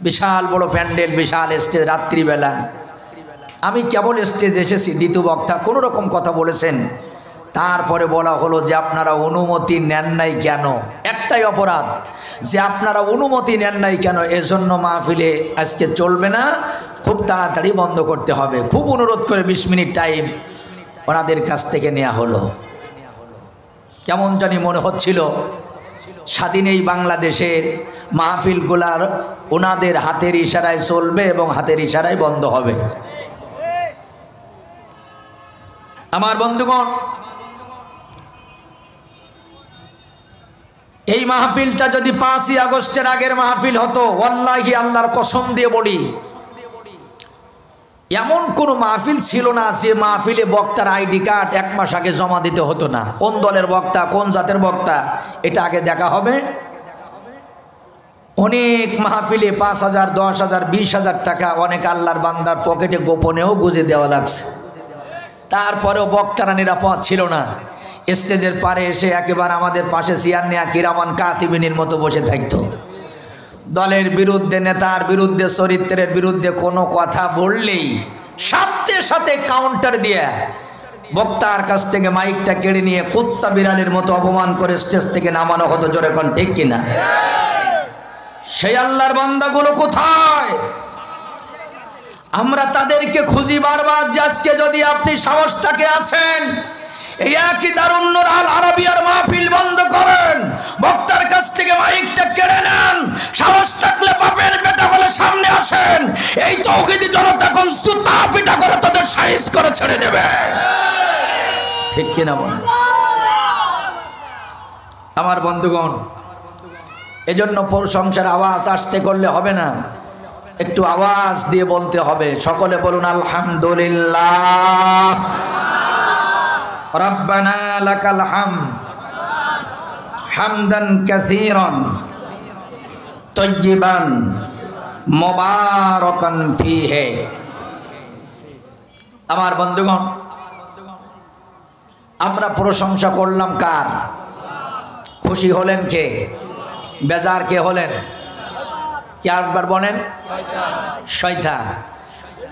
বিশাল বড় প্যান্ডেল, বিশাল স্টেজ, রাত্রিবেলা। আমি কেবল স্টেজে এসেছি, দ্বিতীয় বক্তা কোনো রকম কথা বলেছেন। তারপরে বলা হলো যে আপনারা অনুমতি নেন নাই কেন? একটাই অপরাধ যে আপনারা অনুমতি নেন নাই কেন, এজন্য মাহফিলে আজকে চলবে না, খুব তাড়াতাড়ি বন্ধ করতে হবে। খুব অনুরোধ করে 20 মিনিট টাইম ওনাদের কাছ থেকে নেওয়া হলো। কেমন জানি মনে হচ্ছিল স্বাধীন এই বাংলাদেশের মাহফিলগুলার ওনাদের হাতের ইশারায় চলবে এবং হাতের ইশারায় বন্ধ হবে। আমার বন্ধুগণ, এই মাহফিলটা যদি 5ই আগস্টের আগের মাহফিল হতো, ওয়াল্লাহি আল্লাহর কসম দিয়ে বলি, এমন কোন মাহফিল ছিল না যে মাহফিলে বক্তার আইডি কার্ড 1 মাস আগে জমা দিতে হতো না। কোন দলের বক্তা, কোন জাতের বক্তা, এটা আগে দেখা হবে। অনেক মাহফিলে 5,000, 10,000, 20,000 টাকা অনেক আল্লাহর বান্দার পকেটে গোপনেও গুজে দেওয়া লাগছে। তারপরেও বক্তারা নিরাপদ ছিল না। স্টেজের পারে এসে একেবারে আমাদের পাশে চেয়ার নেয়া কিরামান কাতিবিনের মতো বসে থাকতো। দলের বিরুদ্ধে, নেতার বিরুদ্ধে, চরিত্রের বিরুদ্ধে কোনো কথা বললেই সাথে সাথে কাউন্টার দিয়ে বক্তার কাছ থেকে মাইকটা কেড়ে নিয়ে কুত্তা বিড়ালের মতো অপমান করে স্টেজ থেকে নামানো হতো। জোরে কোন ঠিক কিনা? সেই আল্লাহর বান্দাগুলো কোথায়? আমরা তাদেরকে খুঁজি বারবার যে আজকে যদি আপনি সাহস থাকে আছেন, এই একই দারুন নূর আল আরাবিয়ার মাহফিল বন্ধ করেন, বক্তার কাছ থেকে মাইকটা কেড়ে নেন, সাহস থাকলে বাপের বেটা হলে সামনে আসেন, এই তৌহিদি জনতা কোন সুতা পিটা করে তাদের সাইজ করে ছেড়ে দেবে। ঠিক কিনা বলেন? আমার বন্ধুগণ, এজন্য প্রশংসার আওয়াজ আসতে করলে হবে না, একটু আওয়াজ দিয়ে বলতে হবে। সকলে বলুন আলহামদুলিল্লাহ, রব্বানা লাকাল হামদ হামদান কাসীরান তাইয়িবান মুবারাকান ফীহি। আমার বন্ধুগণ, আমরা প্রশংসা করলাম কার? খুশি হলেন কে? বেজার কে হলেন? কে একবার বলেন? শয়তান।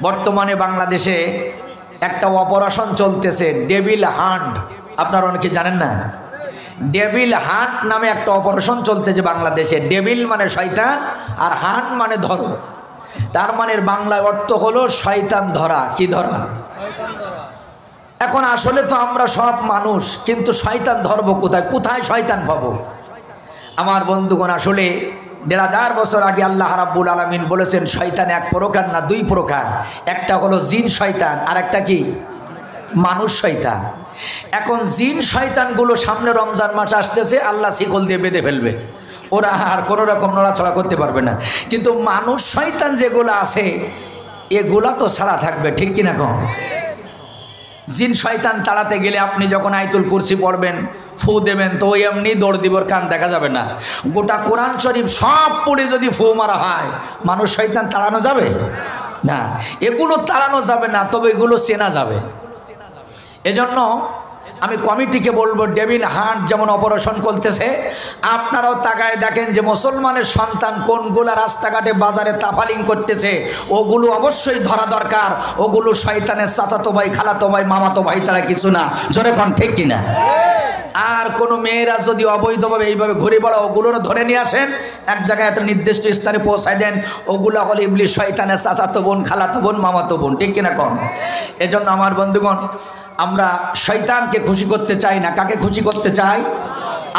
বর্তমানে বাংলাদেশে একটা অপারেশন চলতেছে, ডেভিল হান্ট। আপনারা অনেকে জানেন না, ডেভিল হান্ট নামে একটা অপারেশন চলতেছে বাংলাদেশে। ডেভিল মানে শয়তান আর হান্ট মানে ধরো। তার মানে বাংলায় অর্থ হলো শয়তান ধরা। কি ধরা? এখন আসলে তো আমরা সব মানুষ, কিন্তু শয়তান ধরবো কোথায়? কোথায় শয়তান পাবো? আমার বন্ধুগণ, আসলে 1,500 বছর আগে আল্লাহ রাব্বুল আলামিন বলেছেন শয়তান এক প্রকার না, 2 প্রকার। একটা হলো জিন শয়তান, আর একটা কি? মানুষ শয়তান। এখন জিন শয়তানগুলো সামনে রমজান মাস আসতেছে, আল্লাহ শিকল দিয়ে বেঁধে ফেলবে, ওরা আর কোনো রকম নড়াচড়া করতে পারবে না। কিন্তু মানুষ শয়তান যেগুলো আছে এগুলা তো ছাড়া থাকবে। ঠিক কিনা কম? জিন শয়তান তাড়াতে গেলে আপনি যখন আয়াতুল কুরসি পড়বেন, ফু দেবেন, তো ওই এমনি দৌড় দিবর, কান দেখা যাবে না। গোটা কোরআন শরীফ সব পড়ে যদি ফু মারা হয়, মানুষ শয়তান তাড়ানো যাবে না। এগুলো তাড়ানো যাবে না, তবে এগুলো চেনা যাবে। এজন্য আমি কমিটিকে বলবো, ডেভিল হান্ট যেমন অপারেশন করতেছে, আপনারাও তাকায় দেখেন যে মুসলমানের সন্তান কোনগুলা রাস্তাঘাটে বাজারে তাফালিং করতেছে, ওগুলো অবশ্যই ধরা দরকার। ওগুলো শয়তানের চাচাতো ভাই, খালাতো ভাই, মামাতো ভাই ছাড়া কিছু না। জোরে কোন ঠিক কিনা? আর কোনো মেয়েরা যদি অবৈধভাবে এইভাবে ঘুরে বেড়া, ওগুলোরও ধরে নিয়ে আসেন, এক জায়গায় একটা নির্দিষ্ট স্থানে পৌঁছায় দেন। ওগুলো হলো ইবলিশ, শয়তানের চাচাতো বোন, খালাতো বোন, মামাতো বোন। ঠিক কিনা কোন? এজন্য আমার বন্ধুগণ, আমরা শয়তানকে খুশি করতে চাই না। কাকে খুশি করতে চাই?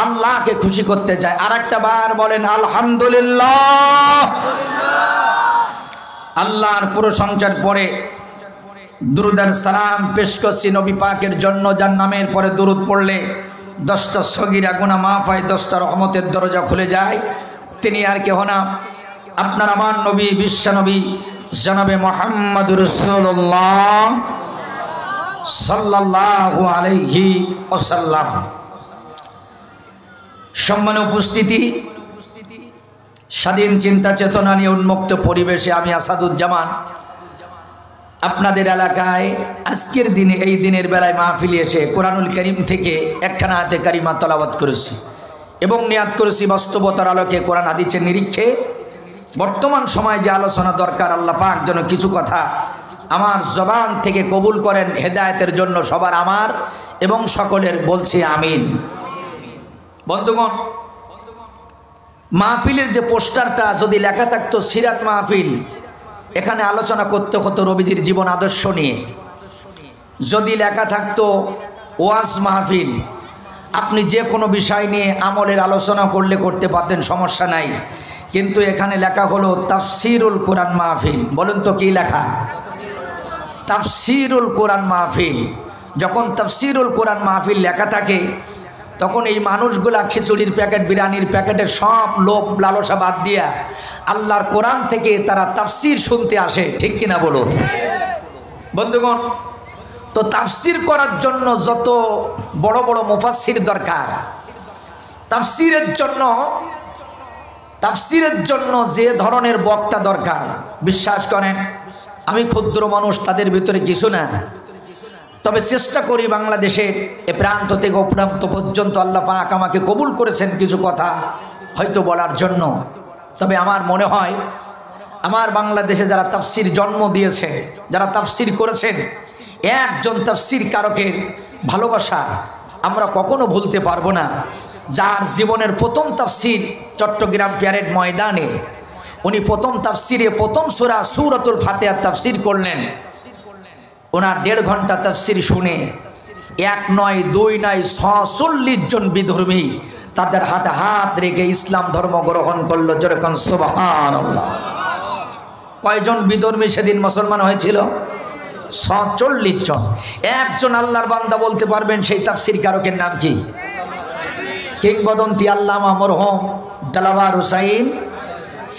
আল্লাহকে খুশি করতে চাই। আর একটা বার বলেন আলহামদুলিল্লাহ। আল্লাহর প্রশংসার পরে দুরূদ আর সালাম পেশ করছি নবী পাকের জন্য, যার নামের পরে দুরূদ পড়লে 10টা সগীরা গুনাহ মাফ হয়, 10টা রহমতের দরজা খুলে যায়। তিনি আর কেহ না, আপনার আমার নবী, বিশ্বনবী জনাবে মুহাম্মদুর রাসূলুল্লাহ সাল্লাল্লাহু আলাইহি ওয়াসাল্লাম। সম্মানিত উপস্থিতি, স্বাধীন চিন্তা চেতনা নিয়ে উন্মুক্ত পরিবেশে আমি আসাদুজ্জামান আপনাদের এলাকায় আজকের দিনে, এই দিনের বেলায় মাহফিলে এসে কোরআনুল কারীম থেকে একখানা আয়াতে কারিমা তেলাওয়াত করেছি এবং নিয়াত করেছি বাস্তবতার আলোকে কোরআন হাদিসের নিরীক্ষে বর্তমান সময়ে যে আলোচনা দরকার, আল্লাহ পাক যেন কিছু কথা আমার জবান থেকে কবুল করেন হেদায়েতের জন্য সবার, আমার এবং সকলের। বলছি আমিন। বন্ধুগণ, মাহফিলের যে পোস্টারটা যদি লেখা থাকতো সিরাত মাহফিল, এখানে আলোচনা করতে হতো নবীজির জীবন আদর্শ নিয়ে। যদি লেখা থাকতো ওয়াজ মাহফিল, আপনি যে কোনো বিষয় নিয়ে আমলের আলোচনা করলে করতে পারতেন, সমস্যা নাই। কিন্তু এখানে লেখা হলো তাফসিরুল কোরআন মাহফিল। বলুন তো কি লেখা? তাফসিরুল কোরআন মাহফিল। যখন তাফসিরুল কোরআন মাহফিল লেখা থাকে, তখন এই মানুষগুলা খিচুড়ির প্যাকেট, বিরিয়ানির প্যাকেটের সব লোভ লালসা বাদ দিয়া আল্লাহর কোরআন থেকে তারা তাফসির শুনতে আসে। ঠিক কিনা বলুন বন্ধুগণ? তো তাফসির করার জন্য যত বড় বড় মুফাসসির দরকার, তাফসিরের জন্য যে ধরনের বক্তা দরকার, বিশ্বাস করেন আমি ক্ষুদ্র মানুষ, তাদের ভিতরে কিছু না। তবে চেষ্টা করি বাংলাদেশের এ প্রান্ত থেকে ও প্রান্ত পর্যন্ত আল্লাহ পাক আমাকে কবুল করেছেন কিছু কথা হয়তো বলার জন্য। তবে আমার মনে হয় আমার বাংলাদেশে যারা তাফসির জন্ম দিয়েছে, যারা তাফসির করেছেন, একজন তাফসির কারকের ভালোবাসা আমরা কখনো ভুলতে পারবো না। যার জীবনের প্রথম তাফসির চট্টগ্রাম প্যারেড ময়দানে, উনি প্রথম তাফসিরে প্রথম সূরা সূরাতুল ফাতিহা তাফসির করলেন। ওনার 1.5 ঘন্টা তাফসির শুনে 1 নয় 2 নয় 46 জন বিধর্মী তাদের হাতে হাত রেখে ইসলাম ধর্ম গ্রহণ করলো। যেরকম সুবহানাল্লাহ। কয়জন বিধর্মী সেদিন মুসলমান হয়েছিল? 46 জন। একজন আল্লাহর বান্দা বলতে পারবেন সেই তাফসির কারকের নাম কি? কিংবদন্তি আল্লামা মরহুম দেলাওয়ার হুসাইন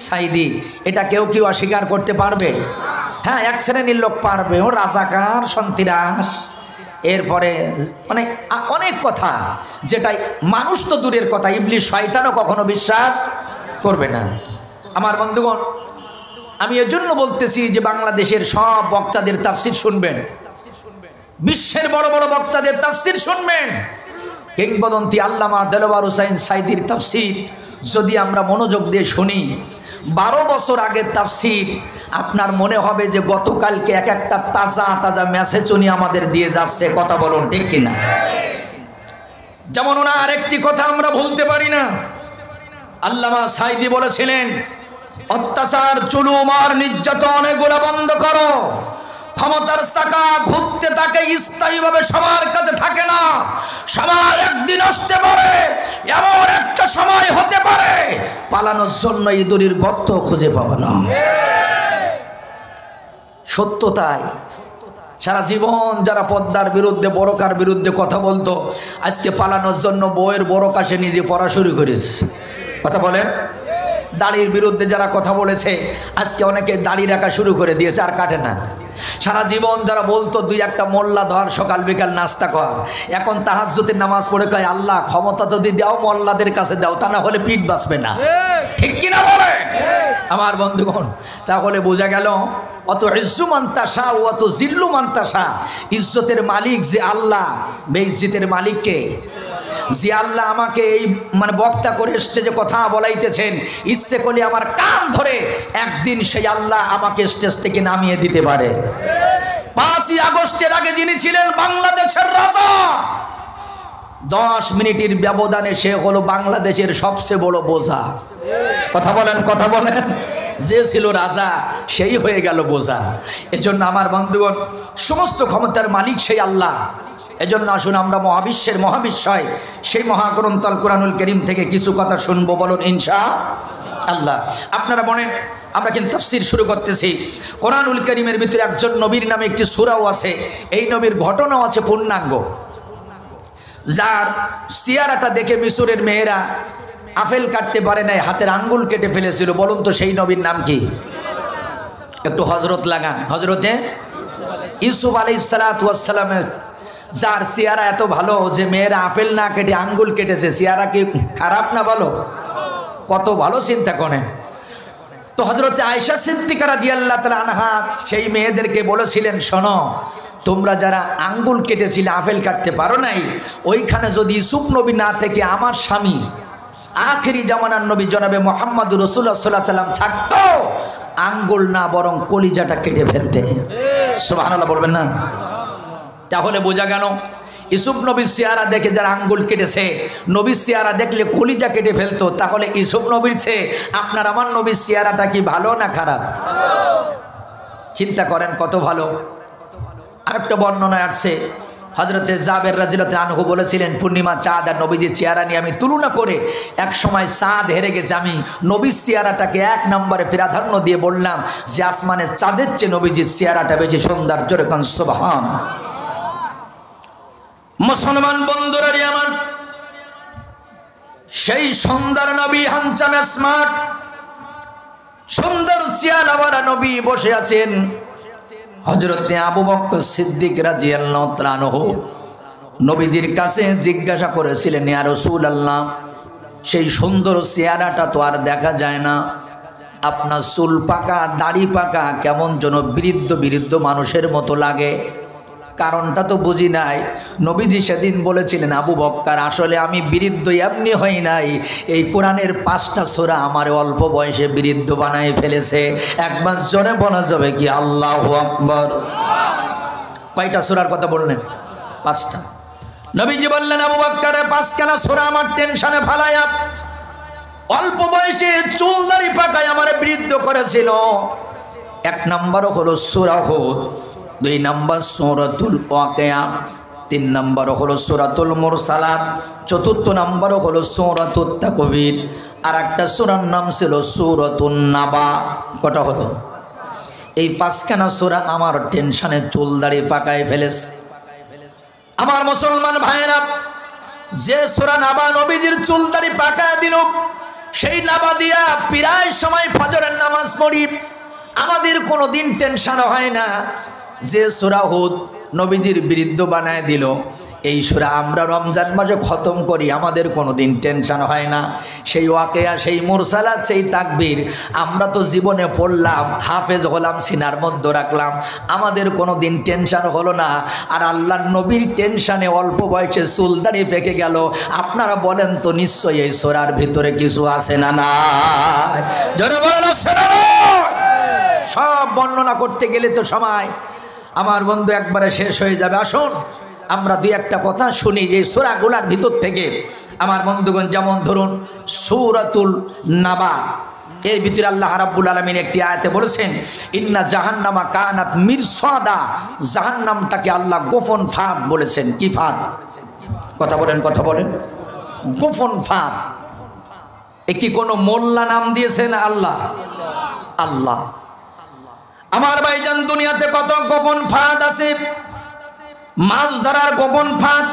সাইদি। এটা কেউ কি অস্বীকার করতে পারবে? হ্যাঁ, এক শ্রেণীর লোক পারবে। ও রাজাকার, সন্ত্রাস, এরপরে মানে অনেক কথা, যেটাই মানুষ তো দূরের কথা, ইবলিশ শয়তানও কখনো বিশ্বাস করবে না। আমার বন্ধুগণ, আমি এজন্য বলতেছি যে বাংলাদেশের সব বক্তাদের তাফসির শুনবেন, বিশ্বের বড় বড় বক্তাদের তাফসির শুনবেন। কিংবদন্তি আল্লামা দেলাওয়ার হুসাইন সাইদির তাফসির যদি আমরা মনোযোগ দিয়ে শুনি, 12 বছর আগের তাফসির, আপনার মনে হবে যে গতকালকে এক একটা তাজা তাজা মেসেজ উনি আমাদের দিয়ে যাচ্ছে। কথা বলুন ঠিক কিনা? যেমন ওনার একটি কথা আমরা ভুলতে পারি না। আল্লামা সাইদি বলেছিলেন, অত্যাচার, জুলুম আর নির্যাতন এগুলো বন্ধ করো। ক্ষমতার চাকা ঘুরতে থাকে, স্থায়ীভাবে সবার কাছে থাকে না। সময় একদিন আসতে পারে, এমন একটা সময় হতে পারে পালানোর জন্য ইঁদুরের গর্ত খুঁজে পাবে না। সত্য তাই। সারা জীবন যারা পদ্মার বিরুদ্ধে, বড়কার বিরুদ্ধে কথা বলতো, আজকে পালানোর জন্য বইয়ের বড় কাছে নিজে পড়া শুরু করেছে। কথা বলেন। দাড়ির বিরুদ্ধে যারা কথা বলেছে, আজকে অনেকে দাড়ি রাখা শুরু করে দিয়েছে, আর কাটে না। সারা জীবন যারা বলতো 2-1টা মোল্লা ধর, সকাল বিকাল নাস্তা কর, এখন তাহাজ্জুদের নামাজ পড়ে কয় আল্লাহ ক্ষমতা যদি দাও মোল্লাদের কাছে দাও, তা না হলে পিঠ বাঁচবে না। ঠিক কিনা বলেন আমার বন্ধুগণ? তাহলে বোঝা গেল অত ইজ্জু মান্তাসা ও অত জিল্লু মান্তাসা, ইজ্জতের মালিক যে আল্লাহ, বেইজ্জতের মালিককে যে আল্লাহ আমাকে এই মানে বক্তা করে স্টেজে কথা বলাইতেছেন, ইচ্ছে করলে আমার কান ধরে একদিন সেই আল্লাহ আমাকে স্টেজ থেকে নামিয়ে দিতে পারে। 5ই আগস্টের আগে যিনি ছিলেন বাংলাদেশের রাজা, 10 মিনিটের ব্যবধানে সে হলো বাংলাদেশের সবচেয়ে বড় বোঝা। কথা বলেন, কথা বলেন। যে ছিল রাজা সেই হয়ে গেল বোঝা। এজন্য আমার বন্ধুগণ, সমস্ত ক্ষমতার মালিক সেই আল্লাহ। এজন্য আসুন আমরা মহাবিশ্বের মহাবিশ্বয় সেই মহাগ্রন্থ আল কোরআনুল কারীম থেকে কিছু কথা শুনবো। বলুন ইনশাআল্লাহ। আপনারা বলেন, আমরা কিন্তু তাফসীর শুরু করতেছি। কোরআনুল কারীমের ভিতরে একজন নবীর নামে একটি সূরাও আছে, এই নবীর ঘটনাও আছে পূর্ণাঙ্গ, যার চেহারাটা দেখে মিশরের মেয়েরা আপেল কাটতে পারে নাই, হাতের আঙ্গুল কেটে ফেলেছিল। বলুন তো সেই নবীর নাম কি? একটু হজরত লাগান। হজরতে ইউসুফ আলাইহিস সালাতু ওয়াস সালামের যার চেহারা এত ভালো যে মেয়েরা আপেল না কেটে আঙ্গুল কেটেছে, চেহারা কি খারাপ না? বলো, কত ভালো চিন্তা করেন। তো হজরতে আয়েশা সিদ্দিকা রাদিয়াল্লাহু তাআলা আনহা সেই মেয়েদেরকে বলেছিলেন, শোনো, তোমরা যারা আঙ্গুল কেটেছিলে, আপেল কাটতে পারো নাই, ওইখানে যদি ইউসুফ নবী না থেকে আমার স্বামী আখেরি জামানার নবী জনাবে মুহাম্মদুর রাসূলুল্লাহ সাল্লাল্লাহু আলাইহি ওয়াসাল্লাম থাকতো আঙ্গুল না বরং কলিজাটা কেটে ফেলতে। সুবহানাল্লাহ বলবেন না? তাহলে বোঝা গেল ইউসুফ নবীর চেহারা দেখে যারা আঙ্গুল কেটেছে, নবীর চেহারা দেখলে কলিজা কেটে ফেলতো। তাহলে ইউসুফ নবীর চেয়ে আপনার আমার নবীর চেহারাটা কি ভালো না খারাপ? চিন্তা করেন কত ভালো। আরেকটা বর্ণনায় আসছে হযরতে জাবের রাদিয়াল্লাহু আনহু বলেছিলেন, পূর্ণিমা চাঁদ আর নবীজির চেহারা নিয়ে আমি তুলনা করে এক সময় চাঁদ হেরে গেছে, আমি নবীর চেহারাটাকে এক নম্বরে প্রাধান্য দিয়ে বললাম যে আসমানের চাঁদের চেয়ে নবীজির চেহারাটা বেশি সুন্দর। জোরে কোন সুবহান। মুসলমান বন্ধুরা আমার, সেই সুন্দর নবী হানচাম স্মার্ট সুন্দর চেহারাওয়ালা নবী বসে আছেন। হযরতে আবু বকর সিদ্দিক রাদিয়াল্লাহু তাআলা আনহু নবীজির কাছে জিজ্ঞাসা করেছিলেন, ইয়া রাসূলুল্লাহ, সেই সুন্দর চেহারাটা তো আর দেখা যায় না, আপনার চুল পাকা দাড়ি পাকা কেমন যেন বৃদ্ধ বৃদ্ধ মানুষের মতো লাগে, কারণটা তো বুঝি নাই। নবীজি সেদিন বলেছিলেন, আবু বকর আসলে আমি বৃদ্ধ এমনি হই নাই, এই কোরআনের 5টা সূরা আমার অল্প বয়সে বৃদ্ধ বানাই ফেলেছে। একবার জোরে বলা যাবে কি আল্লাহু আকবার? কয়টা সূরার কথা বললেন? 5টা। নবীজি বললেন, আবু বকর 5খানা সূরা আমার টেনশনে ফালায়া অল্প বয়সে চুল দাড়ি পাকায় আমার বৃদ্ধ করেছিল। 1 নম্বর হলো সূরা হুদ, 2 নম্বর সূরাতুল ওয়াকিয়া, 3 নম্বর হলো সূরাতুল মুরসালাত, 4 নম্বর হলো সূরাতুত তাকবীর, আর একটা সূরার নাম ছিল সূরাতুন নাবা। কটা হলো? এই 5খানা সূরা আমার টেনশনে চুল দাড়ি পাকায় ফেলেছে। আমার মুসলমান ভাইয়েরা, যে সূরা নাবা নবীজির চুল দাড়ি পাকায় দিল, সেই নাবা দিয়া প্রায় সময় ফজরের নামাজ পড়ি, আমাদের কোনো দিন টেনশন হয় না। যে সূরা হুদ নবীজির বৃদ্ধ বানায় দিল, এই সূরা আমরা রমজান মাসে খতম করি, আমাদের কোনো দিন টেনশন হয় না। সেই ওয়াকিয়া, সেই মুরসালাত, সেই তাকবীর আমরা তো জীবনে পড়লাম, হাফেজ হলাম, সিনার মধ্যে রাখলাম, আমাদের কোনো দিন টেনশন হলো না। আর আল্লাহর নবীর টেনশনে অল্প বয়সে চুল দাড়ি পেকে গেল। আপনারা বলেন তো নিশ্চয়ই এই সূরার ভিতরে কিছু আছে না? না, জোরে বলেন আছে না? সব বর্ণনা করতে গেলে তো সময় আমার বন্ধু একবারে শেষ হয়ে যাবে। আসুন আমরা 2-1টা কথা শুনি যে সূরাগুলোর ভিতর থেকে আমার বন্ধুগণ। যেমন ধরুন সূরাতুল নাবা, এর ভিতরে আল্লাহ রাব্বুল আলামিন একটি আয়াতে বলেছেন, ইন্না জাহান্নামা কানাত মিরসাদা, জাহান্নামটাকে আল্লাহ গোপন ফাঁদ বলেছেন। কি ফাঁদ? কথা বলেন, কথা বলেন। গোপন ফাঁদ। এ কি কোনো মোল্লা নাম দিয়েছেন? আল্লাহ। আল্লাহ। আমার ভাইজান, দুনিয়াতে কত গোপন ফাঁদ আছে। মাছ ধরার গোপন ফাঁদ,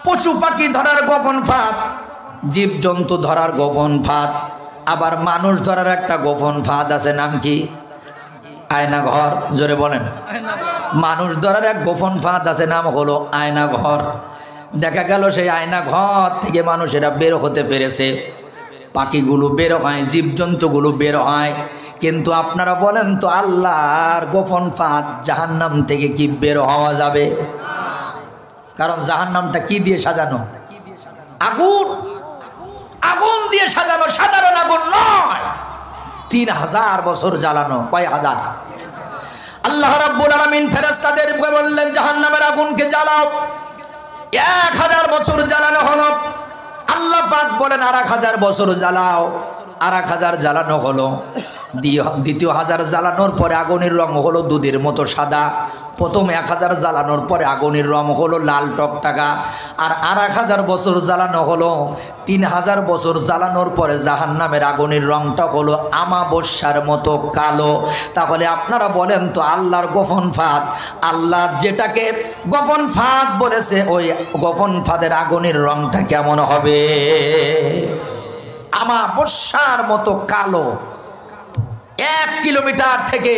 পশু পাখি ধরার গোপন ফাঁদ, জীবজন্তু ধরার গোপন ফাঁদ, আবার মানুষ ধরার একটা গোপন ফাঁদ আছে। নাম কি? আয়না ঘর। জোরে বলেন। মানুষ ধরার এক গোপন ফাঁদ আছে, নাম হলো আয়না ঘর। দেখা গেল সেই আয়না ঘর থেকে মানুষেরা বের হতে পেরেছে, পাখিগুলো বের হয়, জীবজন্তুগুলো বের হয়। কিন্তু আপনারা বলেন তো আল্লাহর গোপন ফাঁদ জাহান্নাম থেকে কি বের হওয়া যাবে? কারণ জাহান্নামটা কি দিয়ে সাজানো? আগুন। আগুন দিয়ে সাজানো, সাধারণ আগুন নয়। 3000 বছর জ্বালানো। কয় হাজার? আল্লাহ রাব্বুল আলামিন ফেরেশতাদেরকে বললেন জাহান্নামের আগুনকে জ্বালাও। 1000 বছর জ্বালানো হলো। আল্লাহ পাক বলেন আর 1000 বছর জ্বালাও। আর 1000 জ্বালানো হলো। দ্বিতীয় 1000 জ্বালানোর পরে আগুনের রং হলো দুধের মতো সাদা। প্রথম 1000 জ্বালানোর পরে আগুনের রং হলো লাল টকটকা। আর 1000 বছর জ্বালানো হলো। 3000 বছর জ্বালানোর পরে জাহান্নামের আগুনের রংটা হলো আমাবস্যার মতো কালো। তাহলে আপনারা বলেন তো আল্লাহর গোপন ফাঁদ, আল্লাহ যেটাকে গোপন ফাঁদ বলেছে, ওই গোপন ফাঁদের আগুনের রংটা কেমন হবে? আমাবস্যার মতো কালো। 1 কিলোমিটার থেকে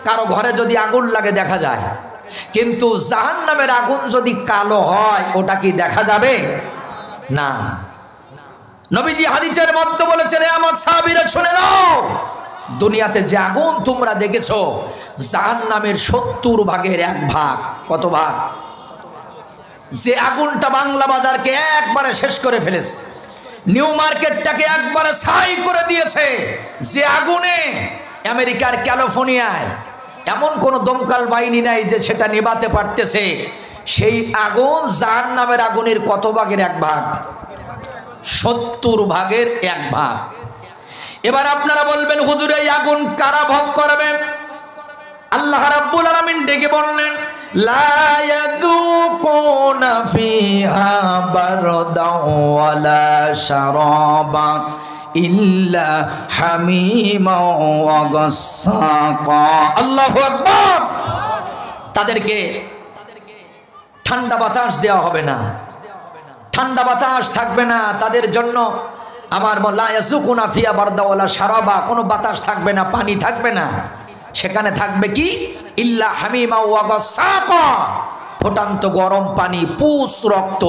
কারো ঘরে যদি আগুন লাগে দেখা যায়, কিন্তু জাহান্নামের আগুন যদি কালো হয় ওটা কি দেখা যাবে? না। নবীজি হাদিসের মধ্যে বলেছেন, আমার সাহাবীরা শুনে নাও, দুনিয়াতে যে আগুন তোমরা দেখেছো জাহান্নামের 70 ভাগের 1 ভাগ। কত ভাগ? যে আগুনটা বাংলা বাজারকে একবারে শেষ করে ফেলেছে, নিউ মার্কেটটাকে একবারে ছাই করে দিয়েছে। যে আগুনে আমেরিকার ক্যালিফোর্নিয়ায় এমন কোনো দমকল বাহিনী নাই যে সেটা নেভাতে পারতেছে। সেই আগুন জাহান্নামের আগুনের কত ভাগের এক ভাগ? 70 ভাগের এক ভাগ। এবার আপনারা বলবেন হুজুর এই আগুন কারা ভোগ করবে? আল্লাহ রাব্বুল আলামিন ডেকে বললেন লা ইয়াযুকুনা ফিহা বারদাও ওয়ালা শারাবা ইল্লা হামিমা ওয়া গাসসাকা। আল্লাহু আকবার। তাদেরকে ঠান্ডা বাতাস দেওয়া হবে না, ঠান্ডা বাতাস থাকবে না তাদের জন্য। আমার লা ইয়াযুকুনা ফিহা বারদাও ওয়ালা শারাবা, কোনো বাতাস থাকবে না, পানি থাকবে না। সেখানে থাকবে কি? ইল্লা হামিমা ওয়া গাসসাকা, ফুটন্ত গরম পানি, পুষ রক্ত,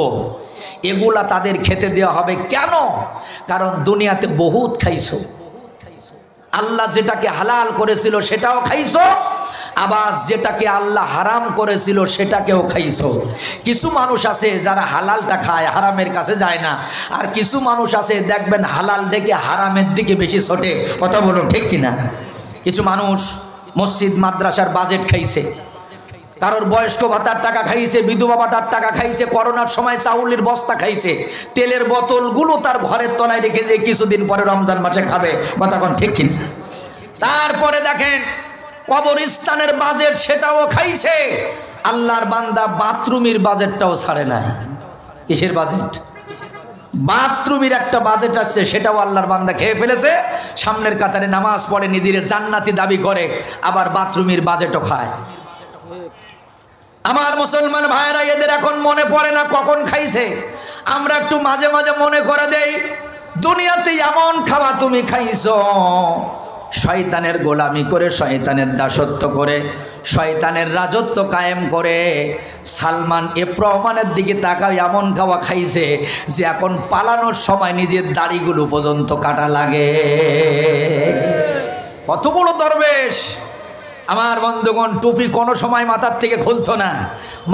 এগুলা তাদের খেতে দেওয়া হবে। কেন? কারণ দুনিয়াতে বহুত খাইছো, আল্লাহ যেটাকে হালাল করেছিল সেটাও খাইছো, আবার যেটাকে আল্লাহ হারাম করেছিল সেটাকেও খাইছো। কিছু মানুষ আছে যারা হালালটা খায়, হারামের কাছে যায় না। আর কিছু মানুষ আছে দেখবেন হালাল দেখে হারামের দিকে বেশি ছোটে। কথা বলুন ঠিক কিনা? কিছু মানুষ মসজিদ মাদ্রাসার বাজেট খাইছে, কারোর বয়স্ক ভাতার টাকা খাইছে, বিধবা ভাতার টাকা খাইছে, করোনার সময় চাউলের বস্তা খাইছে, তেলের বোতলগুলো তার ঘরের তলায় রেখে যে কিছুদিন পরে রমজান মাসে খাবে। কথা কোন ঠিক কিনা? তারপরে দেখেন কবরস্থানের বাজেট সেটাও খাইছে। আল্লাহর বান্দা বাথরুমের বাজেটটাও ছাড়ে না। কিসের বাজেট? বাথরুমের একটা বাজেট আছে, সেটাও আল্লাহর বান্দা খেয়ে ফেলেছে। সামনের কাতারে নামাজ পড়ে, নিজের জান্নাতি দাবি করে, আবার বাথরুমের বাজেটও খায়। আমার মুসলমান ভাইরা, এদের এখন মনে পড়ে না কখন খাইছে। আমরা একটু মাঝে মাঝে মনে করে দেই, দুনিয়াতে এমন খাওয়া তুমি খাইছো, শয়তানের গোলামি করে, শয়তানের দাসত্ব করে, শয়তানের রাজত্ব কায়েম করে। সালমান এফ রহমানের দিকে তাকাও, এমন খাওয়া খাইছে যে এখন পালানোর সময় নিজের দাড়িগুলো পর্যন্ত কাটা লাগে। কত বড় দরবেশ! আমার বন্ধুগণ, টুপি কোনো সময় মাথার থেকে খুলতো না,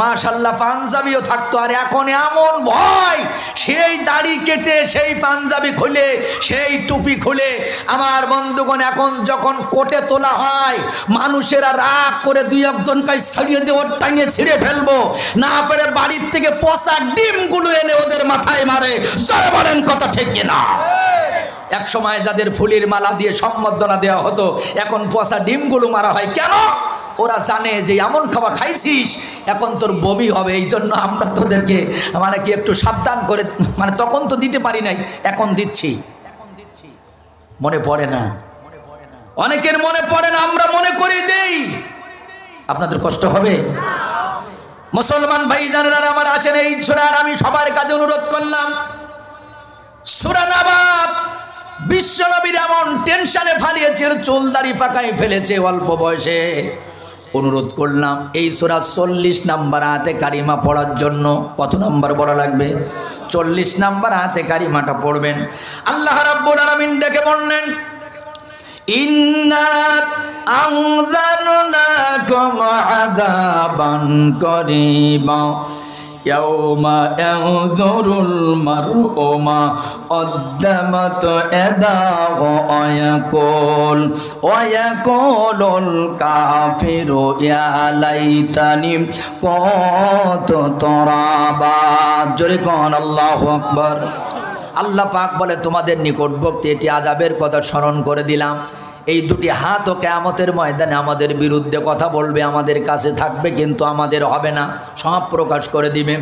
মাশাআল্লাহ পাঞ্জাবিও থাকতো। আর এখন এমন ভয়, সেই দাড়ি কেটে, সেই পাঞ্জাবি খুলে, সেই টুপি খুলে। আমার বন্ধুগণ, এখন যখন কোটে তোলা হয়, মানুষেরা রাগ করে দুই একজন কাজ ছাড়িয়ে দিয়ে ওর টাঙিয়ে ছিঁড়ে ফেলবো, না পারে বাড়ির থেকে পচা ডিমগুলো এনে ওদের মাথায় মারে। জয় বলেন কথা ঠিক কিনা? এক সময় যাদের ফুলের মালা দিয়ে সম্বর্ধনা দেওয়া হতো, এখন পচা ডিমগুলো মারা হয়। কেন? ওরা জানে যে এমন খাওয়া খাইছিস, এখন তোর বমি হবে। এই জন্য আমরা তোদেরকে কি একটু সাবধান করে, তখন তো দিতে পারি নাই, এখন দিচ্ছি। মনে পড়ে না? অনেকের মনে পড়ে না, আমরা মনে করে দেই। আপনাদের কষ্ট হবে? মুসলমান ভাই জানেন আমার আছেন এই সূরার, আমি সবার কাছে অনুরোধ করলাম, সূরা নবাব বিশ্বনবীর এমন টেনশনে ফালিয়েছে, চুল দাড়ি পাকাই ফেলেছে অল্প বয়সে। অনুরোধ করলাম এই সূরা 40 নম্বর আয়াতে কারিমা পড়ার জন্য। কত নম্বর পড়া লাগবে? 40 নম্বর আয়াতে কারিমাটা পড়বেন। আল্লাহ রাব্বুল আলামিন ডেকে বললেন, ইন্না আনযারনাকুম আযাবান করিবা ইয়াউমা ইয়ানযুরুল মার'উ মা কদ্দামাত ইয়াদাহু ওয়া ইয়াকুলুল কাফিরু ইয়া লাইতানি কুনতু তুরাবা। জোরে কোন আল্লাহু আকবার। আল্লাহ পাক বলে, তোমাদের নিকটবর্তী এটি আযাবের কথা স্মরণ করে দিলাম। এই দুটি হাতও কিয়ামতের ময়দানে আমাদের বিরুদ্ধে কথা বলবে, আমাদের কাছে থাকবে কিন্তু আমাদের হবে না, সব প্রকাশ করে দিবে।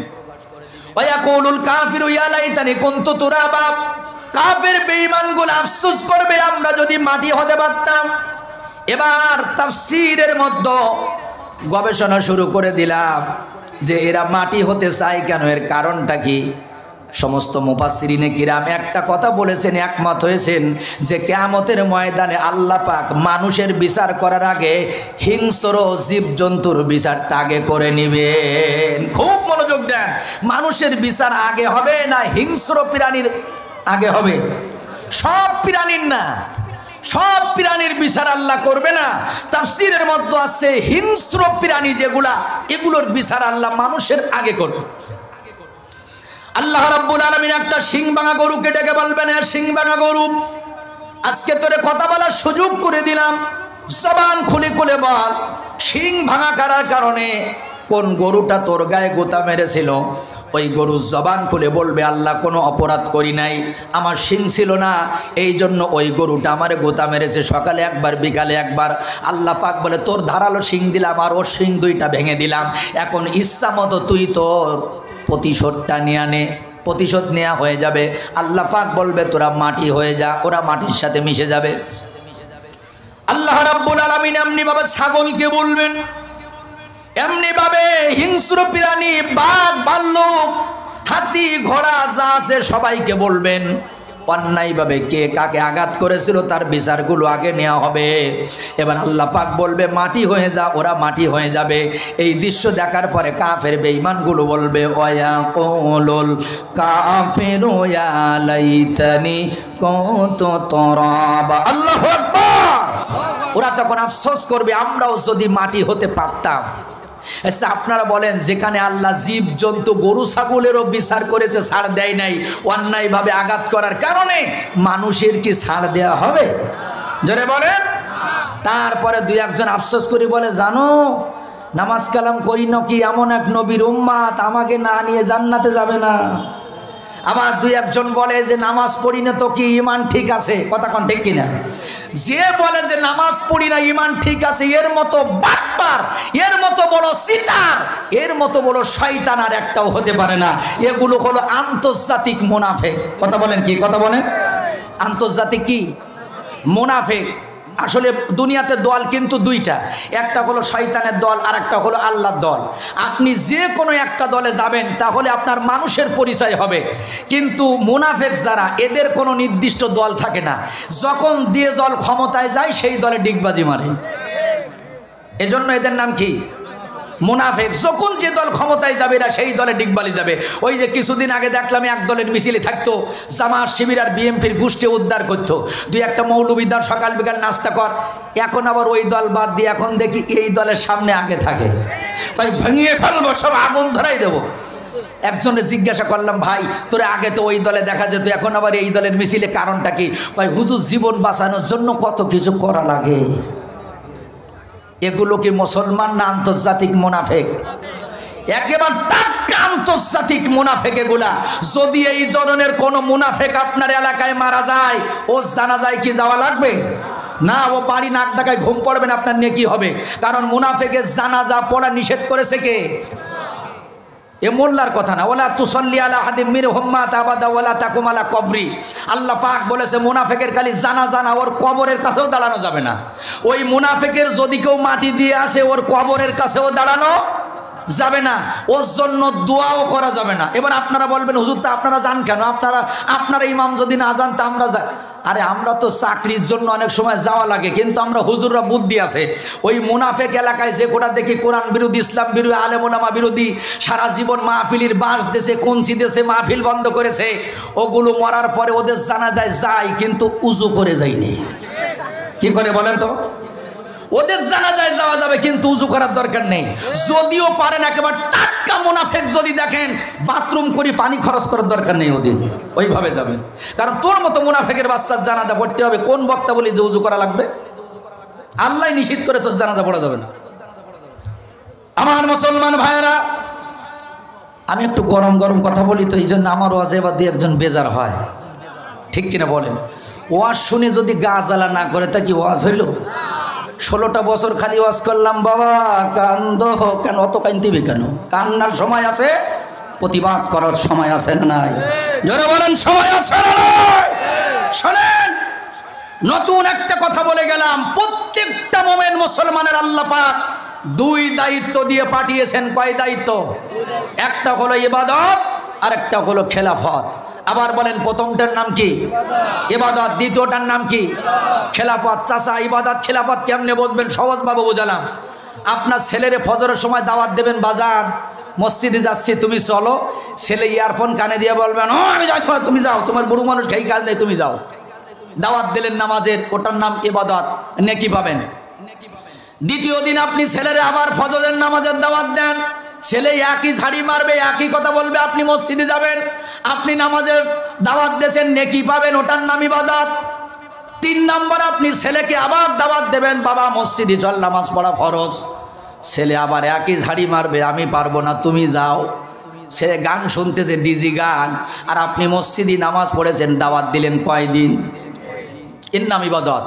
ওয়া ইয়াকুলুল কাফিরু ইয়া লাইতানি কুনতু তুরাবা। কাফের বেঈমানগুলো আফসোস করবে, আমরা যদি মাটি হতে পারতাম। এবার তাফসীরের মধ্যে গবেষণা শুরু করে দিলাম যে এরা মাটি হতে চায় কেন, এর কারণটা কি। সমস্ত মুফাসসিরিনে কিরাম একটা কথা বলেছেন, একমত হয়েছেন যে কিয়ামতের ময়দানে আল্লাহ পাক মানুষের বিচার করার আগে হিংস্র জীবজন্তুর বিচারটা আগে করে নেবেন। খুব মনোযোগ দেন, মানুষের বিচার আগে হবে না হিংস্র প্রাণীর আগে হবে? সব প্রাণীর না, সব প্রাণীর বিচার আল্লাহ করবে না। তাফসীরের মধ্যে আছে হিংস্র প্রাণী যেগুলা, এগুলোর বিচার আল্লাহ মানুষের আগে করবে। আল্লাহ রাব্বুল আলামিন একটা শিং ভাঙা গরুকে ডেকে বলবেন, শিং ভাঙা গরু, আজকে তোরে কথা বলার সুযোগ করে দিলাম, জবান খুলে খুলে বল শিং ভাঙা করার কারণে কোন গরুটা তোর গায়ে গোতা মেরেছিল। ওই গরু জবান খুলে বলবে, আল্লাহ কোনো অপরাধ করি নাই, আমার শিং ছিল না, এই জন্য ওই গরুটা আমার গোতা মেরেছে, সকালে একবার বিকালে একবার। আল্লাহ পাক বলে, তোর ধারালো শিং দিলাম আর ওর শিং দুইটা ভেঙে দিলাম, এখন ইচ্ছা মতো তুই তোর প্রতিশোধটা নিয়ে আনে। প্রতিশোধ নেওয়া হয়ে যাবে। আল্লাহ পাক বলবে, তোরা মাটি হয়ে যা, ওরা মাটির সাথে মিশে যাবে। আল্লাহ রাব্বুল আলামিন এমনি ভাবে ছাগলকে বলবেন, এমনি ভাবে হিংস্র প্রাণী বাঘ ভাল্লুক হাতি ঘোড়া যা আছে সবাইকে বলবেন, অন্যায়ভাবে কে কাকে আঘাত করেছিল তার বিচারগুলো আগে নেওয়া হবে। এবার আল্লাহ পাক বলবে, মাটি হয়ে যা, ওরা মাটি হয়ে যাবে। এই দৃশ্য দেখার পরে কাফের বেঈমানগুলো বলবে, ওয়া কুলুল কাফিরু ইয়া লাইতানি কুনতু তুরাবা। আল্লাহু আকবার। ওরা তখন আফসোস করবে, আমরাও যদি মাটি হতে পারতাম। আচ্ছা আপনারা বলেন, যেখানে আল্লাহ জীব জন্তু গরু ছাগলেরও বিচার করেছে, ছাড় দেয় নাই, অন্যায়ভাবে আঘাত করার কারণে মানুষের কি ছাড় দেওয়া হবে? জোরে বলেন। তারপরে দুই একজন আফসোস করে বলে, জানো নামাজ কালাম করি নাকি এমন এক নবীর উম্মাত আমাকে না নিয়ে জান্নাতে যাবে না। আবার দুই একজন বলে যে নামাজ পড়ি না তো কি ঈমান ঠিক আছে, কথা কোন ঠিক কিনা? যে বলে যে নামাজ পড়ি না ঈমান ঠিক আছে, এর মতো বাটপার, এর মতো বড় সিটার, এর মতো বড় শয়তান আর একটাও হতে পারে না। এগুলো হলো আন্তর্জাতিক মুনাফিক। কথা বলেন কি? কথা বলেন। আন্তর্জাতিক কি? মুনাফিক। আসলে দুনিয়াতে দল কিন্তু দুইটা, একটা হলো শয়তানের দল আর একটা হলো আল্লাহর দল। আপনি যে কোনো একটা দলে যাবেন তাহলে আপনার মানুষের পরিচয় হবে, কিন্তু মুনাফিক যারা, এদের কোনো নির্দিষ্ট দল থাকে না, যখন দিয়ে দল ক্ষমতায় যায় সেই দলে ডিগবাজি মারে, এজন্য এদের নাম কি? মুনাফিক। যখন যে দল ক্ষমতায় যাবে না সেই দলে ডিগবালি যাবে। ওই যে কিছুদিন আগে দেখলাম এক দলের মিছিলে থাকতো, জামাত শিবির আর বিএমপির গোষ্ঠী উদ্ধার করতো, দুই একটা মৌলবীদার সকাল বিকাল নাস্তা কর। এখন আবার ওই দল বাদ দিয়ে এখন দেখি এই দলের সামনে আগে থাকে, তাই ভেঙে ফেলবো, সব আগুন ধরাই দেবো। একজনে জিজ্ঞাসা করলাম, ভাই তোরে আগে তো ওই দলে দেখা যেত, এখন আবার এই দলের মিছিলে কারণটা কি? ভাই হুজুর জীবন বাঁচানোর জন্য কত কিছু করা লাগে। এগুলো কি মুসলমান না আন্তর্জাতিক মুনাফিক? একেবারে টাটকা আন্তর্জাতিক মুনাফিক এগুলা। যদি এই ধরনের কোন মুনাফিক আপনার এলাকায় মারা যায়, ও জানাজায় কি যাওয়া লাগবে না? ও বাড়ি নাক ডাকায় ঘুম পড়বেন, আপনার নেকি হবে। কারণ মুনাফিকের জানাজা পড়া নিষেধ করেছে কে? এ মোল্লার কথা না। ওলা তুসল্লি আলা হাদিম মিনহুম মাত আবাদা ওয়ালা তাকুম আলা কবরি। আল্লাহ পাক বলেছে, মুনাফিকের খালি জানাজা না, ওর কবরের কাছেও দাঁড়ানো যাবে না। ওই মুনাফিকের যদি কেউ মাটি দিয়ে আসে, ওর কবরের কাছেও দাঁড়ানো যাবে না, ওর জন্য দোয়াও করা যাবে না। এবার আপনারা বলবেন, হুজুর তা আপনারা যান কেন? আপনারা ইমাম যদি না যান তা আমরা যাই। আরে আমরা তো চাকরির জন্য অনেক সময় যাওয়া লাগে, কিন্তু আমরা হুজুররা বুদ্ধি আছে। ওই মুনাফিক এলাকায় যে কোটা দেখি কোরআন বিরোধী, ইসলাম বিরোধী, আলেম ওলামা বিরোধী, সারা জীবন মাহফিলির বাঁশ দেশে কঞ্চি দেশে মাহফিল বন্ধ করেছে, ওগুলো মরার পরে ওদের জানাজায় যায়, কিন্তু উজু করে যায়নি। কি করে বলেন তো? ওদের জানাজায় যাওয়া যাবে কিন্তু উজু করার দরকার নেই। যদিও পারেন, একেবারে টাটকা মুনাফিক যদি দেখেন, বাথরুম করে পানি খরচ করার দরকার নেই, ওদিন ওইভাবে যাবেন। কারণ তোর মতো মুনাফিকের বাচ্চার জানাজা পড়তে হবে, কোন বক্তা বলি যে উজু করা লাগবে? আল্লাহ নিষেধ করে তোর জানাজা পড়া যাবে না। আমার মুসলমান ভাইয়েরা, আমি একটু গরম গরম কথা বলি তো, এই জন্য আমার ওয়াজে বা দুই একজন বেজার হয়, ঠিক কিনা বলেন? ওয়াজ শুনে যদি গা জ্বালা না করে তা কি ওয়াজ হইল? 16টা বছর খালি ওয়াজ করলাম, বাবা কান্দ কেন, অত কান্দিবে কেন? কান্নার সময় আছে, প্রতিবাদ করার সময় আছে না নাই? জোরে বলেন, সময় আছে না নাই? শোনেন, নতুন একটা কথা বলে গেলাম, প্রত্যেকটা মোমেন মুসলমানের আল্লাহ পাক দুই দায়িত্ব দিয়ে পাঠিয়েছেন। কয় দায়িত্ব? একটা হলো ইবাদত আর একটা হলো খেলাফত। আবার বলেন, প্রথমটার নাম কি? ইবাদত। দ্বিতীয়টার নাম কি? খেলাফত। চাচা, ইবাদত খেলাফত কেমনে বুঝবেন? সহজভাবে বোঝালাম। আপনার ছেলেরে ফজরের সময় দাওয়াত দেবেন, বাজার মসজিদে যাচ্ছি তুমি চলো, ছেলে ইয়ারফোন কানে দিয়ে বলবেন, ও আমি যাচ্ছি, তুমি যাও, তোমার বুড়ো মানুষ খাই কাজ নেই, তুমি যাও। দাওয়াত দিলেন নামাজের, ওটার নাম ইবাদত, নেকি পাবেন। দ্বিতীয় দিন আপনি ছেলেরে আবার ফজরের নামাজের দাওয়াত দেন, ছেলে একই ঝাড়ি মারবে, একই কথা বলবে। আপনি মসজিদে যাবেন, আপনি নামাজের দাওয়াত দিয়েছেন, নেকি পাবেন, ওটার নাম ইবাদত। 3 নম্বর, আপনি ছেলেকে আবার দাওয়াত দেবেন, বাবা মসজিদে চল, নামাজ পড়া ফরজ। ছেলে আবার একই ঝাড়ি মারবে, আমি পারবো না, তুমি যাও। সে গান শুনতেছে, ডিজি গান, আর আপনি মসজিদে নামাজ পড়েছেন, দাওয়াত দিলেন কয়দিন? এর নাম ইবাদত,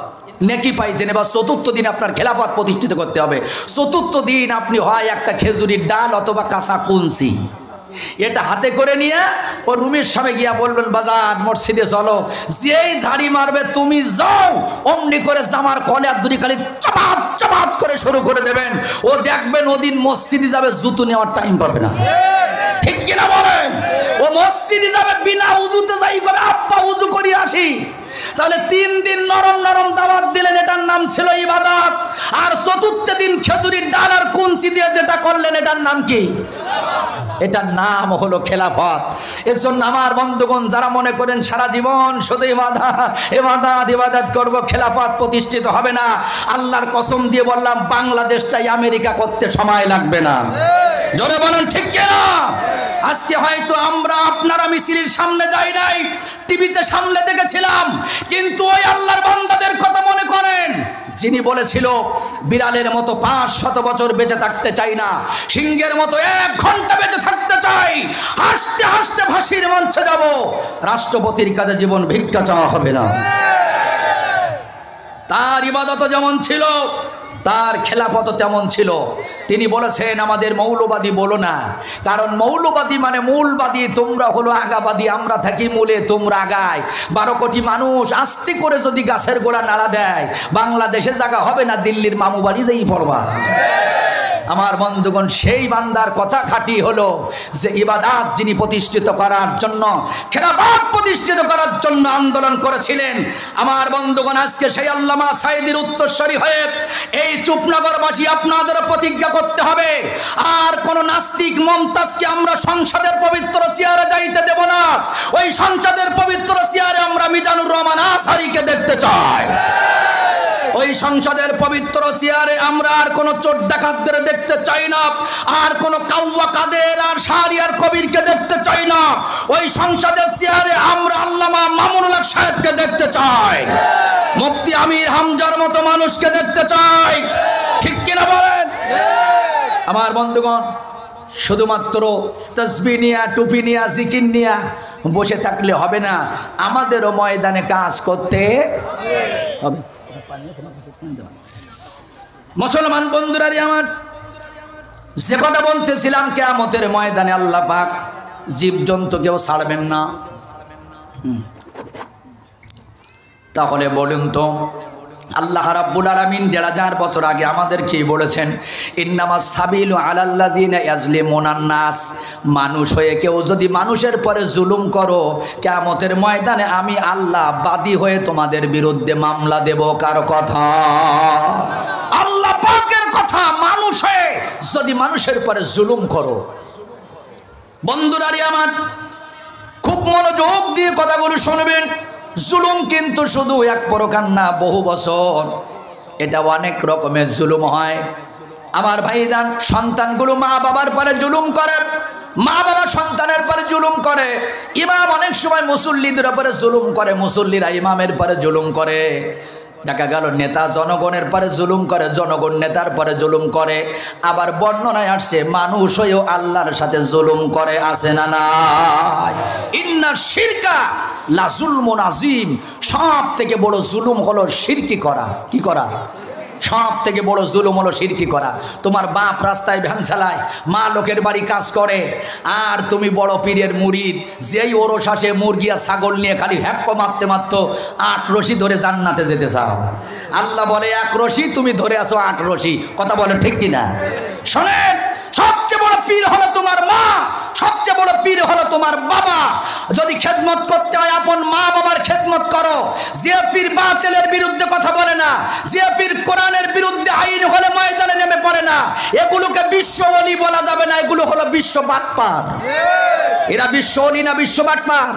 নেকি পাইছেন। এবার 4র্থ দিন আপনার খেলাফত প্রতিষ্ঠিত করতে হবে। 4র্থ দিন আপনি হয় একটা খেজুরির ডাল অথবা কাঁচা কুনসি এটা হাতে করে নিয়ে ও রুমের সামনে গিয়া বলবেন, বাজার মসজিদে চলো। যেই ঝাড়ি মারবে তুমি যাও, অমনি করে জামার কলে আর দুটি খালি চাপাত চাপাত করে শুরু করে দেবেন। ও দেখবেন ওদিন মসজিদে যাবে, জুতো নেওয়ার টাইম পাবে না। ঠিক কিনা বলেন? ও মসজিদে যাবে বিনা উজুতে, যাই করে আপ্পা উজু করি আসি। তাহলে 3 দিন নরম নরম দাওয়াত দিলেন, এটার নাম ছিল ইবাদত। আর 4র্থ দিন খেজুরির ডাল আর কুনচি দিয়ে যেটা করলেন, এটার নাম কি? এটার নাম হলো খেলাফত। এর জন্য আমার বন্ধুগণ, যারা মনে করেন সারা জীবন শুধু ইবাদত করব, খেলাফত প্রতিষ্ঠিত হবে না, আল্লাহর কসম দিয়ে বললাম, বাংলাদেশটাই আমেরিকা করতে সময় লাগবে না। জোরে বলেন ঠিক কিনা? আজকে হয়তো আমরা আপনারা মিছিলের সামনে যাই নাই, টিভিতে সামনে দেখেছিলাম, কিন্তু ওই আল্লাহর বান্দাদের কথা মনে করেন যিনি বলেছিল, বিড়ালের মতো 500 বছর বেঁচে থাকতে চাই না, সিংহের মতো 1 ঘন্টা বেঁচে থাকতে চাই, হাসতে হাসতে ফাঁসির মঞ্চে যাব, রাষ্ট্রপতির কাছে জীবন ভিক্ষা চাওয়া হবে না। তার ইবাদত যেমন ছিল, তার খেলাফত তেমন ছিল। তিনি বলেছেন, আমাদের মৌলবাদী বলো না, কারণ মৌলবাদী মানে মূলবাদী, তোমরা হলো আগাবাদী, আমরা থাকি মূলে, তোমরা আগায়। 12 কোটি মানুষ আস্তে করে যদি গাছের গোড়া নাড়া দেয়, বাংলাদেশে জায়গা হবে না, দিল্লির মামু বাড়ি যেই পড়বা। আমার বন্ধুগণ, সেই বান্দার কথা খাঁটি হলো যে ইবাদত যিনি প্রতিষ্ঠিত করার জন্য, খেলাফত প্রতিষ্ঠিত করার জন্য আন্দোলন করেছিলেন। আমার বন্ধুগণ, আজকে সেই আল্লামা সাঈদীর উত্তরসূরি হয়ে এই চুপনগরবাসী আপনাদের প্রতিজ্ঞা করতে হবে, আর কোন নাস্তিক মমতাজকে আমরা সংসদের পবিত্র চেয়ারে যাইতে দেব না। ওই সংসদের পবিত্র চেয়ারে আমরা মিজানুর রহমান আজহারীকে দেখতে চাই। ওই সংসদের পবিত্র চেয়ারে আমরা আর কোন চোর ডাকাতদের দেখতে চাই না, আর কোন কাউয়া কাদের আর শাহরিয়ার কবিরকে দেখতে চাই না। ওই সংসদের চেয়ারে আমরা আল্লামা মামুনুল হক সাহেবকে দেখতে চাই, মুফতি আমির হামজার মতো মানুষকে দেখতে চাই। ঠিক কিনা বলেন? আমার বন্ধুগণ, শুধুমাত্র তাসবিহ নিয়া, টুপি নিয়া, জিকির নিয়া বসে থাকলে হবে না, আমাদেরও ময়দানে কাজ করতে হবে। মুসলমান বন্ধুরা আমার, যে কথা বলতেছিলাম, কিয়ামতের ময়দানে আল্লাহ পাক জীবজন্তুকেও ছাড়বেন না। তাহলে বলুন তো, আল্লাহ রাব্বুল আলামিন ১৫০০ বছর আগে আমাদের কি বলেছেন? ইন্নামাস সাবিলু আলাল্লাযিনা ইয়াজলিমুনান নাস। মানুষ হয়ে কেউ যদি মানুষের পরে জুলুম করো, কিয়ামতের ময়দানে আমি আল্লাহ বাদী হয়ে তোমাদের বিরুদ্ধে মামলা দেব। কার কথা? আল্লাহ পাকের কথা। মানুষ হয়ে যদি মানুষের পরে জুলুম করো, বন্ধুরারে আমার, খুব মনোযোগ দিয়ে কথাগুলো শুনবেন। জুলুম কিন্তু শুধু এক প্রকার না, বহু বছর এটা অনেক রকমের জুলুম হয়। আমার ভাইজান, সন্তানগুলো মা বাবার পরে জুলুম করে, মা বাবা সন্তানের পরে জুলুম করে, ইমাম অনেক সময় মুসল্লিদের উপরে জুলুম করে, মুসল্লিরা ইমামের পরে জুলুম করে। দেখা গেল নেতা জনগণের পরে জুলুম করে, জনগণ নেতার পরে জুলুম করে। আবার বর্ণনায় আসছে মানুষ হয়েও আল্লাহর সাথে জুলুম করে, আছে না নাই? ইন্না শিরকা লা যুলমুন আযীম। সব থেকে বড় জুলুম হলো শিরকি করা। কি করা? সব থেকে বড় জুলুম হলো শিরকি করা। তোমার বাপ রাস্তায় ভ্যান চালায়, মা লোকের বাড়ি কাজ করে, আর তুমি বড় পীরের মুরিদ, যেই ওরস আসে মুরগি আর ছাগল নিয়ে খালি হ্যাপ্প মারতে মারতে 8 রশি ধরে জান্নাতে যেতে চাও। আল্লাহ বলে 1 রশি, তুমি ধরে আসো 8 রশি। কথা বলে ঠিক কিনা? শোনেন, সবচেয়ে বড় পীর হলো তোমার মা, সবচেয়ে বড় পীর হলো তোমার বাবা। যদি খেদমত করতে হয়, আপন মা বাবার খেদমত করো। যে পীর বাতিলের বিরুদ্ধে কথা বলে না, যে পীর কোরআনের বিরুদ্ধে আইন হলে ময়দানে নেমে পড়ে না, এগুলোকে বিশ্ব ওলি বলা যাবে না, এগুলো হলো বিশ্ব বাটপার। এরা বিশ্ব ওলি না বিশ্ব বাটপার?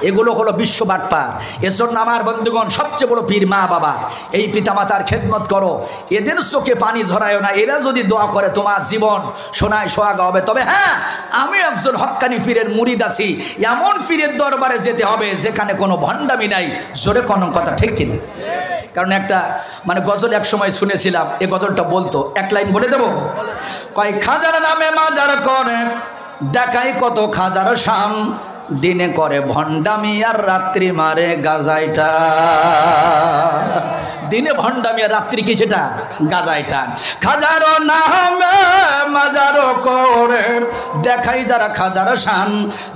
এগুলো হলো বিশ্ব বাটপার। এজন্য আমার বন্ধুগণ সবচেয়ে বড় পীর মা বাবা। এই পিতামাতার খেদমত করো, এদের চোখে পানি ঝরায়ও না। এরা যদি দোয়া করে তোমার জীবন সোনায় সোহাগা হবে। তবে হ্যাঁ, আমি একজন হক্কানি পীরের মুরিদ আছি, এমন পীরের দরবারে যেতে হবে যেখানে কোনো ভণ্ডামি নাই। জোরে কোনো কথা ঠিক কিনা? কারণ একটা গজল এক সময় শুনেছিলাম, এই গজলটা বলতো, এক লাইন বলে দেবো। কয় খাজার নামে মাজার করে দেখাই কত খাজার শাম, দিনে করে ভণ্ডামি আর রাত্রি মারে গাজাইটা। দিনে ভণ্ডামি আর রাত্রি কি সেটা? গাজাইটা। খাজারো নামে মাজারো করে দেখাই যারা খাজার শান,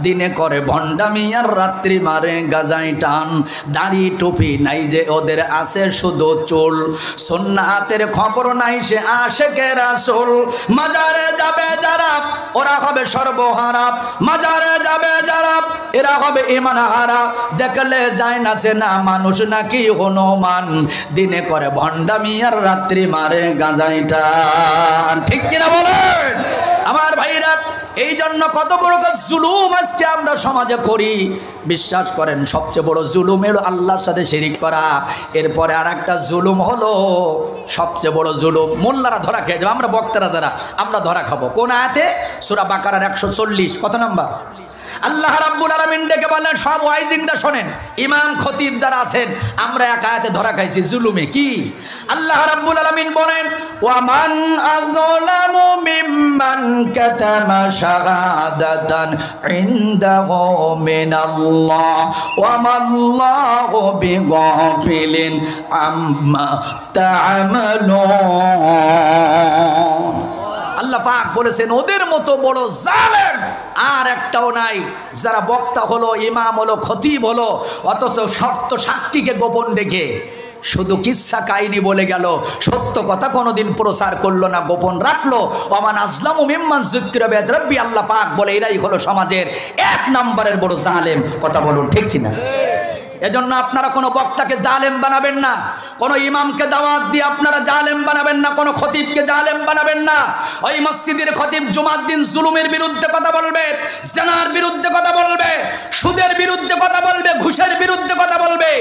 দিনে করে ভণ্ডামি আর রাত্রি মারে গাজাই টান। দাড়ি টুপি নাই যে ওদের আছে শুধু চুল, সুন্নাতের খবর নাই সে আশেকে রাসূল। মাজারে যাবে যারা ওরা হবে সর্বহারা, মাজারে যাবে যারা এরা হবে ঈমান হারা। দেখলে যায় না সে না মানুষ নাকি হনুমান, দিনে করে ভণ্ডামি আর রাত্রি মারে গাঁজাইটা। ঠিক কিনা বলেন আমার ভাইরা? এই জন্য কত বড় জুলুম আজকে আমরা সমাজে করি। বিশ্বাস করেন সবচেয়ে বড় জুলুম হলো আল্লাহর সাথে শিরিক করা। এরপরে আর একটা জুলুম হলো, সবচেয়ে বড় জুলুম, মোল্লারা ধরা খেয়ে যাবে, আমরা বক্তারা যারা আমরা ধরা খাবো। কোন আয়াতে? সূরা বাকারার 140 কত নাম্বার? আল্লাহ রাব্বুল আলামিন ডেকে বললেন, সব ওয়াইজিংটা শোনেন, ইমাম খতিব যারা আছেন, আমরা এক আয়াতে ধরা খাইছি জুলুমে। কি? আল্লাহ রাব্বুল আলামিন বলেন, ওয়া মান আযলামু মিম্মান কাতামা শাহাদাতান ইনদাহু মিনাল্লাহ ওয়া মাল্লাহু বিগাফিলিন আম্মা তা'মালুন। আল্লাহ পাক বলেছেন ওদের মতো বড় জালেম আর একটাও নাই, যারা বক্তা হলো, ইমাম হলো, খতিব হলো, অথচ সত্য সাক্ষীকে গোপন রেখে শুধু কিচ্ছা কাহিনী বলে গেল, সত্য কথা কোনোদিন প্রচার করলো না, গোপন রাখলো। ওমান আজলামু মিম্মান যুকিরা বিআয়াতি রাব্বি, আল্লাহ পাক বলে এরাই হলো সমাজের 1 নম্বরের বড় জালেম। কথা বলুন ঠিক কিনা? এজন্য আপনারা কোনো বক্তাকে জালেম বানাবেন না, কোনো ইমামকে দাওয়াত দিয়ে আপনারা জালেম বানাবেন না, কোনো খতিবকে জালেম বানাবেন না। ওই মসজিদের খতিব জুমার দিন জুলুমের বিরুদ্ধে কথা বলবে, জিনার বিরুদ্ধে কথা বলবে, সুদের বিরুদ্ধে কথা বলবে, ঘুষের বিরুদ্ধে কথা বলবে,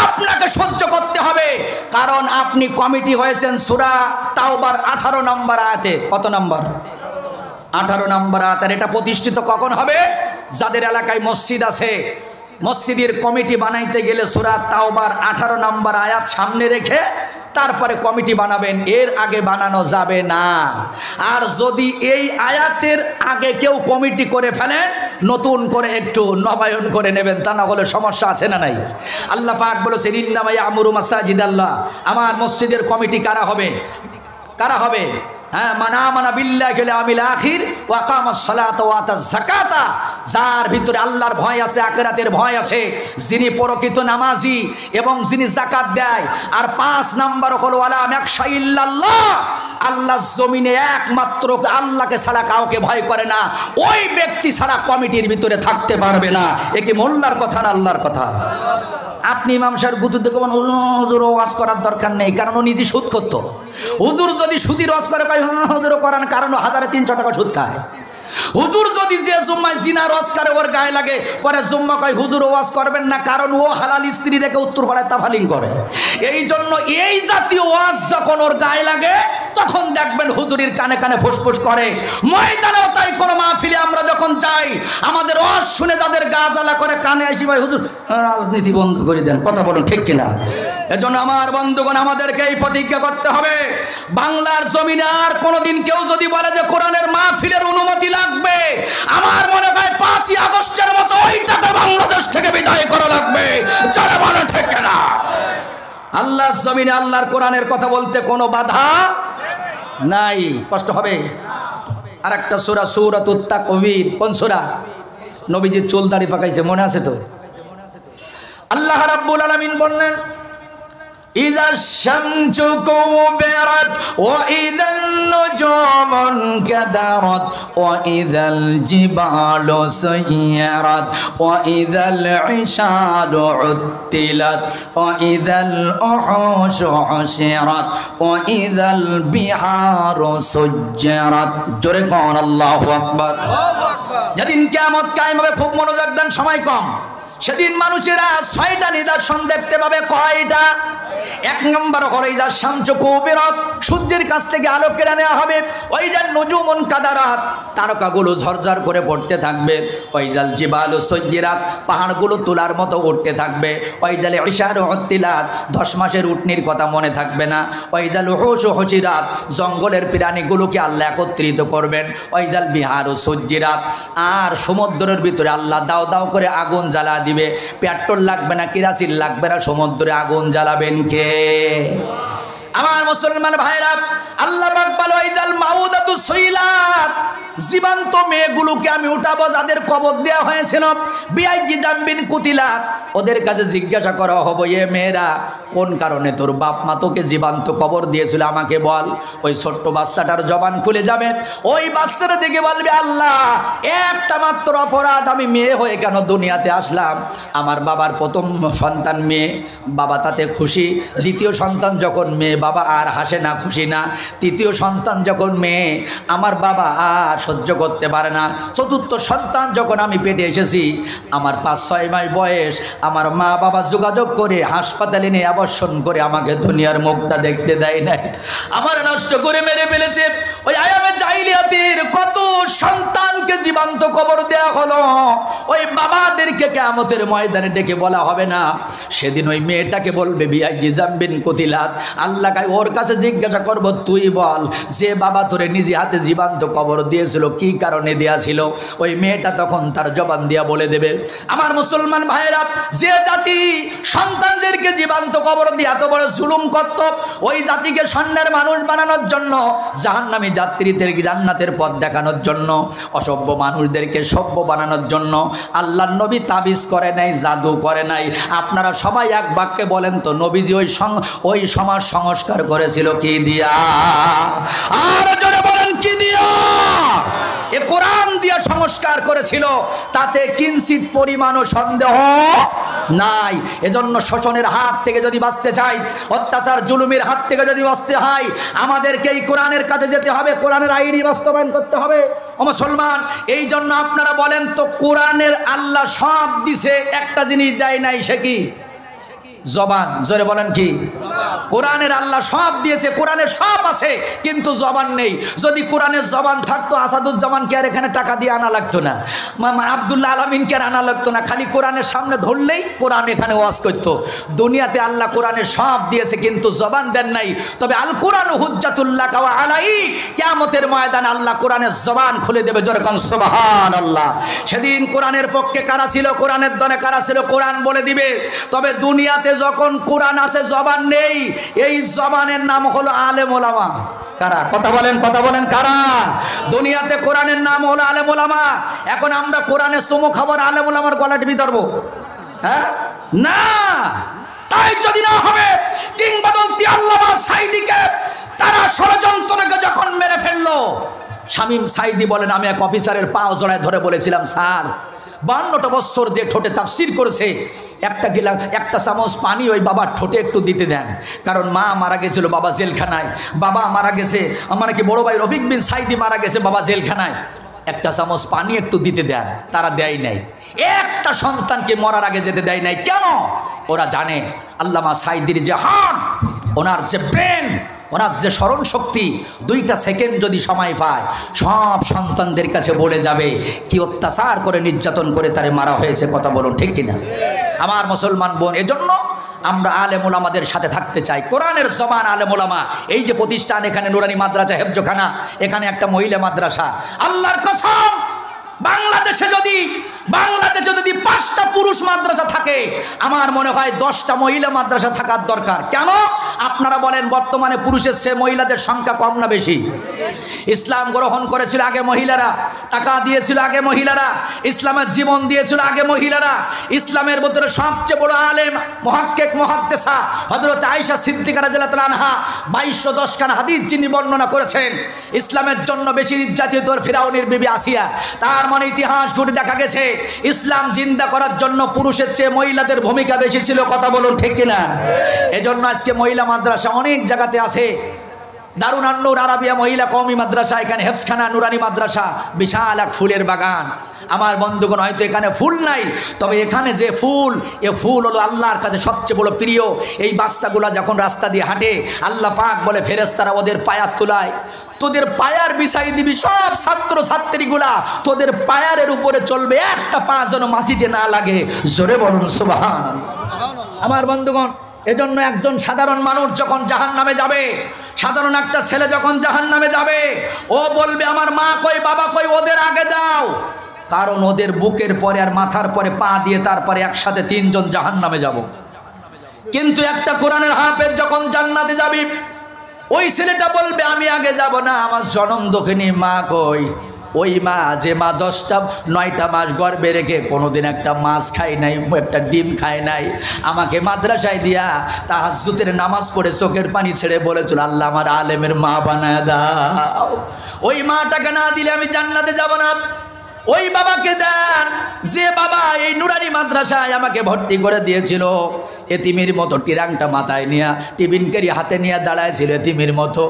আপনাকে সহ্য করতে হবে। কারণ আপনি কমিটি হয়েছেন সূরা তাওবার 18 নম্বর আয়াতে। কত নম্বর? 18 নম্বর আয়াত। এটা প্রতিষ্ঠিত কখন হবে? যাদের এলাকায় মসজিদ আছে, মসজিদের কমিটি বানাইতে গেলে সূরা তাওবার 18 নম্বর আয়াত সামনে রেখে তারপরে কমিটি বানাবেন, এর আগে বানানো যাবে না। আর যদি এই আয়াতের আগে কেউ কমিটি করে ফেলেন, নতুন করে একটু নবায়ন করে নেবেন, তা না হলে সমস্যা আছে না নাই? আল্লাহ পাক বলেছেন, ইন্নামা ইয়ামুরু মাসাজিদাল্লাহ, আমার মসজিদের কমিটি কারা হবে? কারা হবে? হ্যাঁ, মান আমানা বিল্লাহি ওয়াল ইয়াউমিল আখির ওয়া আকামাস সালাতা ওয়া আতাজ যাকাতা, যার ভিতরে আল্লাহর ভয় আছে, আখিরাতের ভয় আছে, যিনি প্রকৃত নামাজি এবং যিনি যাকাত দেয়। আর 5 নাম্বার হলো ওয়ালা ইয়াখশা ইল্লাল্লাহ, আল্লাহর জমিনে একমাত্র আল্লাহকে ছাড়া কাউকে ভয় করে না, ওই ব্যক্তি ছাড়া কমিটির ভিতরে থাকতে পারবে না। এ কি মোল্লার কথা না আল্লাহর কথা? আপনি ইমাম সাহেব গুতুর দেখে হুজুর ওয়াজ করার দরকার নেই, কারণ ও নিজে সুদ করতো। হুজুর যদি সুদির ওয়াজ করে কয় হুজুরও করান, কারণ 1300 টাকা সুদ খায়। হুজুর যদি যে জুম্মায় জিনার ওয়াজ করে ওর গায়ে লাগে, পরে জুম্মা কয় হুজুর ওয়াজ করবেন না, কারণ ও হালাল স্ত্রী রেখে উত্তর পাড়ায় তাফালিং করে। এই জন্য এই জাতীয় ওয়াজ যখন ওর গায়ে লাগে, তখন দেখবেন হুজুরির কানে কানে ফুসফুস করে। ময়দানেও তাই কোনো মাহফিলে আমরা যখন যাই, আমাদের ওয়াজ শুনে যাদের গা জ্বালা করে, কানে আসি ভাই হুজুর রাজনীতি বন্ধ করে দেন। কথা বলুন ঠিক কিনা? এজন্য আমার বন্ধুগণ, আমাদেরকে এই প্রতিজ্ঞা করতে হবে, বাংলার জমিনে আর কোনোদিন কেউ যদি বলে যে কোরআনের মাহফিলের অনুমতি লাগবে, আমার মনে হয় 5ই আগস্টের মতো ওইটাকে বাংলাদেশ থেকে বিদায় করা লাগবে। যারা বলে ঠিক না, আল্লাহর জমিনে আল্লাহর কোরআনের কথা বলতে কোনো বাধা নাই। কষ্ট হবে? আর একটা সূরা, সূরাতুত তাকবীর। কোন সূরা? নবীজির চুল দাড়ি পাকাইছে, মনে আছে তো? আল্লাহ রাব্বুল আলামিন বললেন, ইযা শামসু কুবিরাত ওয়া ইযাল নুজুমু কাদারাত ওয়া ইযাল জিবালু সাইয়ারাত ওয়া ইযাল ইশারু উত্তিলাত ওয়া ইযাল উহুশু হুশিরাত ওয়া ইযাল বিহারু সুজ্জিরাত। জোরে কোন আল্লাহু আকবার। যেদিন কিয়ামত কায়েম হবে, খুব মনোযোগ দেন, সময় কম, সেদিন মানুষেরা 6টা নিদর্শন দেখতে পাবে। কয়টা? 1 নম্বর হলো ইজা শামসু কুবিরাত, সূর্যের কাছ থেকে আলো কেড়ে নেওয়া হবে। ওই যে নজুমুন কাদারাত, তারকাগুলো ঝরঝর করে পড়তে থাকবে। ওই জাল জিবালু সুজ্জিরাত, পাহাড়গুলো তুলার মতো উঠতে থাকবে। ওই জালে ইশারু উত্তিলাত, 10 মাসের উটনির কথা মনে থাকবে না। ওই জাল হুশু হুজিরাত, জঙ্গলের প্রাণীগুলোকে আল্লাহ একত্রিত করবেন। ওই জাল বিহারু সুজ্জিরাত, আর সমুদ্রের ভিতরে আল্লাহ দাও দাও করে আগুন জ্বালা দিবে। পেট্রোল লাগবে না, কেরাসিন লাগবে না, সমুদ্রে আগুন জ্বালাবেন কে? আমার মুসলমান ভাইরা, আল্লাহ পাক বলে ওই জাল মাউদাতু সুইলাত, জীবন্ত মেয়েগুলোকে আমি উঠাবো যাদের কবর দেওয়া হয়েছিল। বিআইজি জাম্বিন কুতিলাত, ওদের কাছে জিজ্ঞাসা করা হবে, এ মেয়েরা কোন কারণে তোর বাপ মা তোকে জীবন্ত কবর দিয়েছিল আমাকে বল। ওই ছোট্ট বাচ্চাটার জবান খুলে যাবে। ওই বাচ্চাটা দেখে বলবে, আল্লাহ একটা মাত্র অপরাধ, আমি মেয়ে হয়ে কেন দুনিয়াতে আসলাম? আমার বাবার প্রথম সন্তান মেয়ে, বাবা তাতে খুশি। দ্বিতীয় সন্তান যখন মেয়ে, বাবা আর হাসে না, খুশি না। তৃতীয় সন্তান যখন মেয়ে, আমার বাবা আর সহ্য করতে পারে না। চতুর্থ সন্তান যখন আমি পেটে এসেছি, আমার 5-6 মাস বয়স, আমার মা বাবা যোগাযোগ করে হাসপাতালে নিয়ে আবাসন করে আমাকে দুনিয়ার মুখটা দেখতে দেয় নাই, আমার নষ্ট করে মেরে ফেলেছে। ওই আয়ামে জাহিলিয়াতের কত সন্তানকে জীবন্ত কবর দেওয়া হলো। ওই বাবাদেরকে কিয়ামতের ময়দানে ডেকে বলা হবে না, সেদিন ওই মেয়েটাকে বলবে বিআইজি জাম্বিন কুতিলাত। আল্লাহ ওর কাছে জিজ্ঞাসা করব, তুই বল যে বাবা তোরে নিজে হাতে জীবন্ত কবর দিয়েছিল, কি কারণে দিয়েছিল? ওই মেয়েটা তখন তার জবান দিয়া বলে দেবে। আমার মুসলমান ভাইরা, যে জাতি সন্তানদেরকে জীবন্ত কবর দিয়ে এত বড় জুলুম করত, ওই জাতিকে স্বর্ণের মানুষ বানানোর জন্য, জাহান্নামী যাত্রীদেরকে জান্নাতের পথ দেখানোর জন্য, অসভ্য মানুষদেরকে সভ্য বানানোর জন্য আল্লাহর নবী তাবিজ করে নাই, জাদু করে নাই। আপনারা সবাই এক বাক্যে বলেন তো, নবীজি ওই সমাজ সংস্কার করেছিল কি দিয়া? আর জোরে বলেন, কি দিয়া? এ কোরআন দিয়া সংস্কার করেছিল, তাতে কিঞ্চিত পরিমাণও সন্দেহ নাই। এজন্য শোষণের হাত থেকে যদি বাঁচতে চাই, অত্যাচার জুলুমের হাত থেকে যদি বাঁচতে হয়, আমাদেরকে এই কোরআনের কাছে যেতে হবে, কোরআনের আইনি বাস্তবায়ন করতে হবে। ও মুসলমান, এই জন্য আপনারা বলেন তো, কোরআনের আল্লাহ সব দিছে, একটা জিনিস দেয় নাই, সে কি? জবান। জোরে বলেন কি? কোরআনের আল্লাহ সব দিয়েছে, কোরআনের সব আছে, কিন্তু জবান নেই। যদি কোরআনের জবান থাকতো, আসাদুজ্জামানকে আর এখানে টাকা দিয়ে আনা লাগতো না, আব্দুল্লাহ আলামিনকে আর আনা লাগতো না। খালি কোরআনের সামনে ধরলেই কোরআন এখানে ওয়াজ করতো। দুনিয়াতে আল্লাহ কোরআনের সব দিয়েছে, কিন্তু জবান দেন নাই। তবে আল কোরআন হুজ্জাতুল্লাহ ওয়া আলাইক, কিয়ামতের ময়দানে আল্লাহ কোরআনের জবান খুলে দেবে। জোরে কোন সুবহানাল্লাহ। সেদিন কোরআনের পক্ষে কারা ছিল, কোরআনের দলে কারা ছিল, কোরআন বলে দিবে। তবে দুনিয়াতে যখন কোরআন আছে, জবান নেই, এই জবানের নাম হলো আলেম ওলামা। কারা? কথা বলেন, কথা বলেন, কারা? দুনিয়াতে কোরআনের নাম হলো আলেম ওলামা। এখন আমরা কোরআনের চুমু খাবার আলেম ওলামার গলা টিপে ধরবো? হ্যাঁ, না। তাই যদি না হবে, কিংবদন্তি আল্লামা সাঈদীকে তারা ষড়যন্ত্রকে যখন মেরে ফেললো, শামীম সাঈদী বলেন, আমি এক অফিসারের পা জড়ায় ধরে বলেছিলাম, স্যার 52টা বছর যে ঠোঁটে তাফসীর করেছে, একটা চামচ পানি ওই বাবার ঠোঁটে একটু দিতে দেন, কারণ মা মারা গেছিল, বাবা জেলখানায়, বাবা মারা গেছে, আমার কি বড় ভাই রফিক বিন সাঈদী মারা গেছে, বাবা জেলখানায়, একটা চামচ পানি একটু দিতে দেন। তারা দেয় নাই, একটা সন্তানকে মরার আগে যেতে দেয় নাই। কেন? ওরা জানে আল্লামা সাঈদীর যে হার্ট, ওনার যে ব্রেন, ওনার যে স্মরণ শক্তি, 2টা সেকেন্ড যদি সময় পায়, সব সন্তানদের কাছে বলে যাবে কি অত্যাচার করে, নির্যাতন করে তারে মারা হয়েছে। কথা বলুন, ঠিক কিনা? আমার মুসলমান বোন, এজন্য আমরা আলেম ওলামাদের সাথে থাকতে চাই। কোরআনের জবান আলেম ওলামা। এই যে প্রতিষ্ঠান, এখানে নুরানি মাদ্রাসা, হেফজখানা, এখানে একটা মহিলা মাদ্রাসা। আল্লাহর কসম, বাংলাদেশে যদি 5টা পুরুষ মাদ্রাসা থাকে, আমার মনে হয় 10টা মহিলা মাদ্রাসা থাকার দরকার। কেন? আপনারা বলেন, বর্তমানে পুরুষের চেয়ে মহিলাদের সংখ্যা কম না বেশি? ইসলাম গ্রহণ করেছিল আগে মহিলারা, টাকা দিয়েছিল আগে মহিলারা, ইসলামের জীবন দিয়েছিল আগে মহিলারা। ইসলামের ভিতরে সবচেয়ে বড় আলেম, মুহাক্কিক, মুহাদ্দিসা হযরত আয়েশা সিদ্দিকা রাদিয়াল্লাহু তাআলা আনহা 2210 খানা হাদিস যিনি বর্ণনা করেছেন। ইসলামের জন্য বেশি নির্যাতিত ফিরাউনের বিবি আসিয়া। তার মানে ইতিহাস ঘুরে দেখা গেছে, ইসলাম জিন্দা করার জন্য পুরুষের চেয়ে মহিলাদের ভূমিকা বেশি ছিল। কথা বলুন, ঠিক কিনা? এজন্য আজকে মহিলা মাদ্রাসা অনেক জায়গাতে আছে। দারুন আন-নূর আরাবিয়া মহিলা কওমি মাদ্রাসা, এখানে হেফজখানা নুরানি মাদ্রাসা, বিশাল এক ফুলের বাগান। আমার বন্ধুগণ, হয়তো এখানে ফুল নাই, তবে এখানে যে ফুল, এ ফুল হলো আল্লাহর কাছে সবচেয়ে বড় প্রিয়। এই বাচ্চাগুলা যখন রাস্তা দিয়ে হাঁটে, আল্লাহ পাক বলে ফেরেশতারা ওদের পায়ার তোলায়, তোদের পায়ার বিছাই দিবি, সব ছাত্র ছাত্রীগুলা তোদের পায়ারের উপরে চলবে, একটা পা যেন মাটিতে না লাগে। জোরে বলুন সুবহানাল্লাহ। আমার বন্ধুগণ, এজন্য একজন সাধারণ মানুষ যখন জাহান্নামে যাবে, সাধারণ একটা ছেলে যখন জাহান্নামে যাবে, ও বলবে আমার মা কই, বাবা কই, ওদের আগে দাও। কারণ ওদের বুকের পরে আর মাথার পরে পা দিয়ে তারপরে একসাথে তিনজন জাহান্নামে যাব। কিন্তু একটা কোরআনের হাফেজ যখন জান্নাতে যাবে, ওই ছেলেটা বলবে আমি আগে যাব না, আমার জনম দক্ষিণী মা কই। ওই মা, যে মা 9টা মাস গর্ভে রেখে কোনোদিন একটা মাছ খায় নাই, একটা ডিম খায় নাই, আমাকে মাদ্রাসায় দিয়া তাহাজ্জুদের নামাজ পড়ে চোখের পানি ছেড়ে বলেছিল আল্লাহ আমার আলেমের মা বানায় দাও। ওই মাটাকে না দিলে আমি জান্নাতে যাব না। ওই বাবাকে দেন, যে বাবা এই নুরানি মাদ্রাসায় আমাকে ভর্তি করে দিয়েছিল, এতিমের মতো টিরাংটা মাথায় নিয়ে টিফিন কেরি হাতে নিয়ে দাঁড়ায়ছিল এতিমের মতো।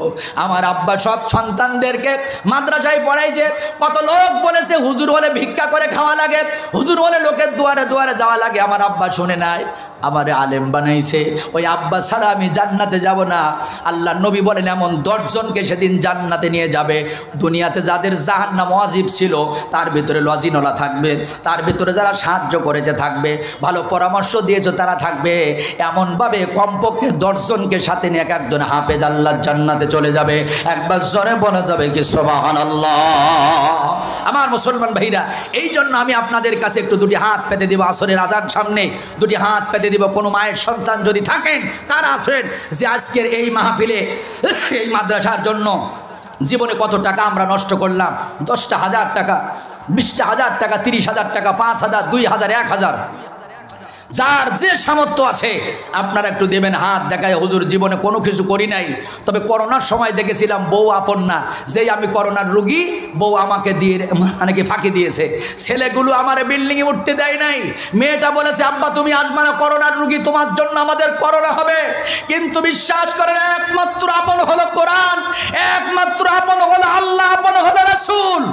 আমার আব্বা সব সন্তানদেরকে মাদ্রাসায় পড়াইছে। কত লোক বলেছে হুজুর হলে ভিক্ষা করে খাওয়া লাগে, হুজুর হলে লোকের দুয়ারে দুয়ারে যাওয়া লাগে, আমার আব্বা শুনে নাই, আমারে আলেম বানাইছে। ওই আব্বা ছাড়া আমি জান্নাতে যাব না। আল্লাহ নবী বলেন এমন 10 জনকে সেদিন জান্নাতে নিয়ে যাবে, দুনিয়াতে যাদের জাহান্নাম ওয়াজিব ছিল তার ভিতরে লজিনওয়ালা থাকবে, তার ভিতরে যারা সাহায্য করেছে থাকবে, ভালো পরামর্শ দিয়েছে তারা থাকবে। এমনভাবে কমপক্ষে 10 জনকে সাথে নিয়ে একজন হাফেজ আল্লাহর জান্নাতে চলে যাবে। একবার জোরে বলা যাবে কি সুবহানাল্লাহ। আমার মুসলমান ভাইরা, এই জন্য আমি আপনাদের কাছে একটু দুটি হাত পেতে দিব। আসরের আজান সামনে, দুটি হাত পেতে দিব। কোনো মায়ের সন্তান যদি থাকেন, কারা আছেন যে আজকের এই মাহফিলে, এই মাদ্রাসার জন্য জীবনে কত টাকা আমরা নষ্ট করলাম? 10টা হাজার টাকা, 20টা হাজার টাকা, 30,000 টাকা, 5,000, 2,000, 1,000, যার যে সামর্থ্য আছে আপনারা একটু দেবেন। হাত দেখায় হুজুর জীবনে কোনো কিছু করি নাই, তবে করোনার সময় দেখেছিলাম বউ আপন না, যেই আমি করোনার রুগী বউ আমাকে দিয়ে মানে কি ফাঁকি দিয়েছে। ছেলেগুলো আমার বিল্ডিংয়ে উঠতে দেয় নাই, মেয়েটা বলেছে আব্বা তুমি আসবে না, করোনার রুগী, তোমার জন্য আমাদের করোনা হবে। কিন্তু বিশ্বাস করেন, একমাত্র আপন হলো কোরআন, একমাত্র আপন হলো আল্লাহ, আপন হলো রাসূল।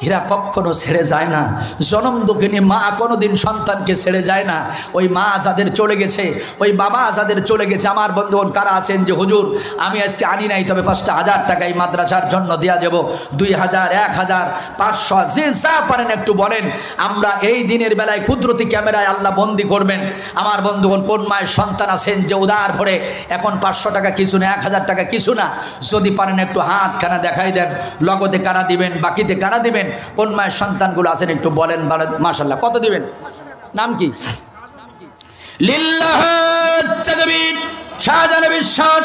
এরা কখনো ছেড়ে যায় না। জনম দুঃখিনী মা কোনোদিন সন্তানকে ছেড়ে যায় না। ওই মা যাদের চলে গেছে, ওই বাবা যাদের চলে গেছে, আমার বন্ধুগণ কারা আছেন যে হুজুর আমি আজকে আনি নাই, তবে 5টা হাজার টাকা এই মাদ্রাসার জন্য দেওয়া যাব, 2,000, 1,000, 500, যে যা পারেন একটু বলেন। আমরা এই দিনের বেলায় কুদরতি ক্যামেরায় আল্লাহ বন্দি করবেন। আমার বন্ধুগণ কোন মায়ের সন্তান আছেন যে উদার ভরে, এখন 500 টাকা কিছু না, 1,000 টাকা কিছু না, যদি পারেন একটু হাতখানা দেখাই দেন। লগতে কারা দিবেন, বাকিতে কারা দিবেন, কোন মায়ের সন্তানগুলো আছেন একটু বলেন। মাশাআল্লাহ, কত দিবেন? নাম কি? লিল্লাহ তাকবীর। শাহজাহান বিশ্বাস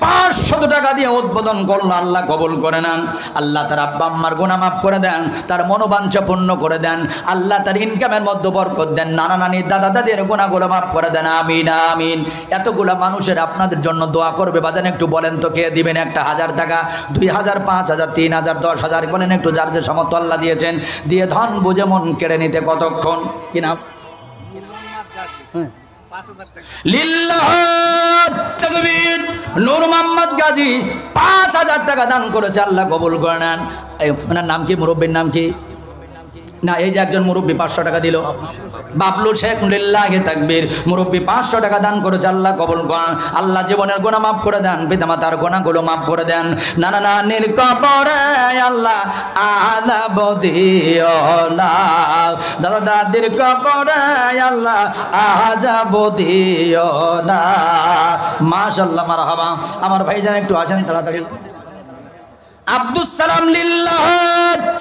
500 টাকা দিয়ে উদ্বোধন করলো। আল্লাহ কবুল করে নেন। আল্লাহ তার আব্বা আম্মার গুনাহ মাফ করে দেন, তার মনোবাঞ্ছা পূর্ণ করে দেন। আল্লাহ তার ইনকামের মধ্যে বরকত দেন, নানা নানি দাদা দাদির গুনাহগুলো মাফ করে দেন। আমিন আমিন। এতগুলা মানুষের আপনাদের জন্য দোয়া করবে। বাজান একটু বলেন তো কে দিবেন? 1,000 টাকা, 2,000, 5,000, 3,000, 10,000 বলেন একটু, যার যে সামর্থ্য আল্লাহ দিয়েছেন দিয়ে ধন বুঝে মন কেড়ে নিতে কতক্ষণ? কি নাম? লিল্লাহ তাকবীর। নূর মোহাম্মদ গাজী 5,000 টাকা দান করেছে, আল্লাহ কবুল করে নেন। ওনার নাম কি? মুরব্বীর নাম কি? না, এই যে একজন মুরব্বী 500 টাকা দিল, বাবলু শেখ। লিল্লাহ তাকবীর। মুরব্বী 500 টাকা দান করেছে, আল্লাহ কবুল করেন। আল্লাহ জীবনের গুনাহ মাফ করে দেন, পিতামাতার গুনাহগুলো মাফ করে দেন। নানা নানির কবরে আল্লাহ আযাব দিও না, দাদা দাদির কবরে আল্লাহ আযাব দিও না। মাশাআল্লাহ, মারহাবা। আমার ভাইজান একটু আসেন তাড়াতাড়ি। আব্দুল সালাম, লিল্লাহ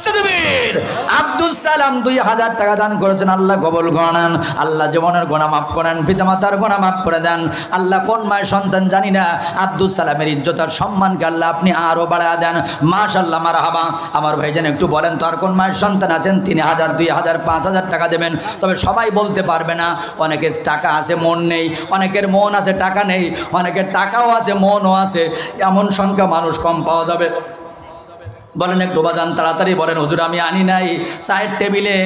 তাকবীর। আব্দুল সালাম 2,000 টাকা দান করেছেন, আল্লাহ কবুল করেন। আল্লাহ জীবনের গুনাহ মাফ করেন, পিতামাতার গুনাহ মাফ করে দেন। আল্লাহ কোন মায়ের সন্তান জানি না, আব্দুল সালামের ইজ্জত আর সম্মানকে আল্লাহ আপনি আরো বাড়ায় দেন। মাশাআল্লাহ, মারহাবা। আমার ভাইজান একটু বলেন তো আর কোন মায়ের সন্তান আছেন 3,000, 2,000, 5,000 টাকা দেবেন? তবে সবাই বলতে পারবে না, অনেকের টাকা আছে মন নেই, অনেকের মন আছে টাকা নেই, অনেকের টাকাও আছে মনও আছে, এমন সংখ্যা মানুষ কম পাওয়া যাবে। বলেন একটু বাজান তাড়াতাড়ি বলেন হুজুর আমি আনি নাই। চায়ের টেবিলে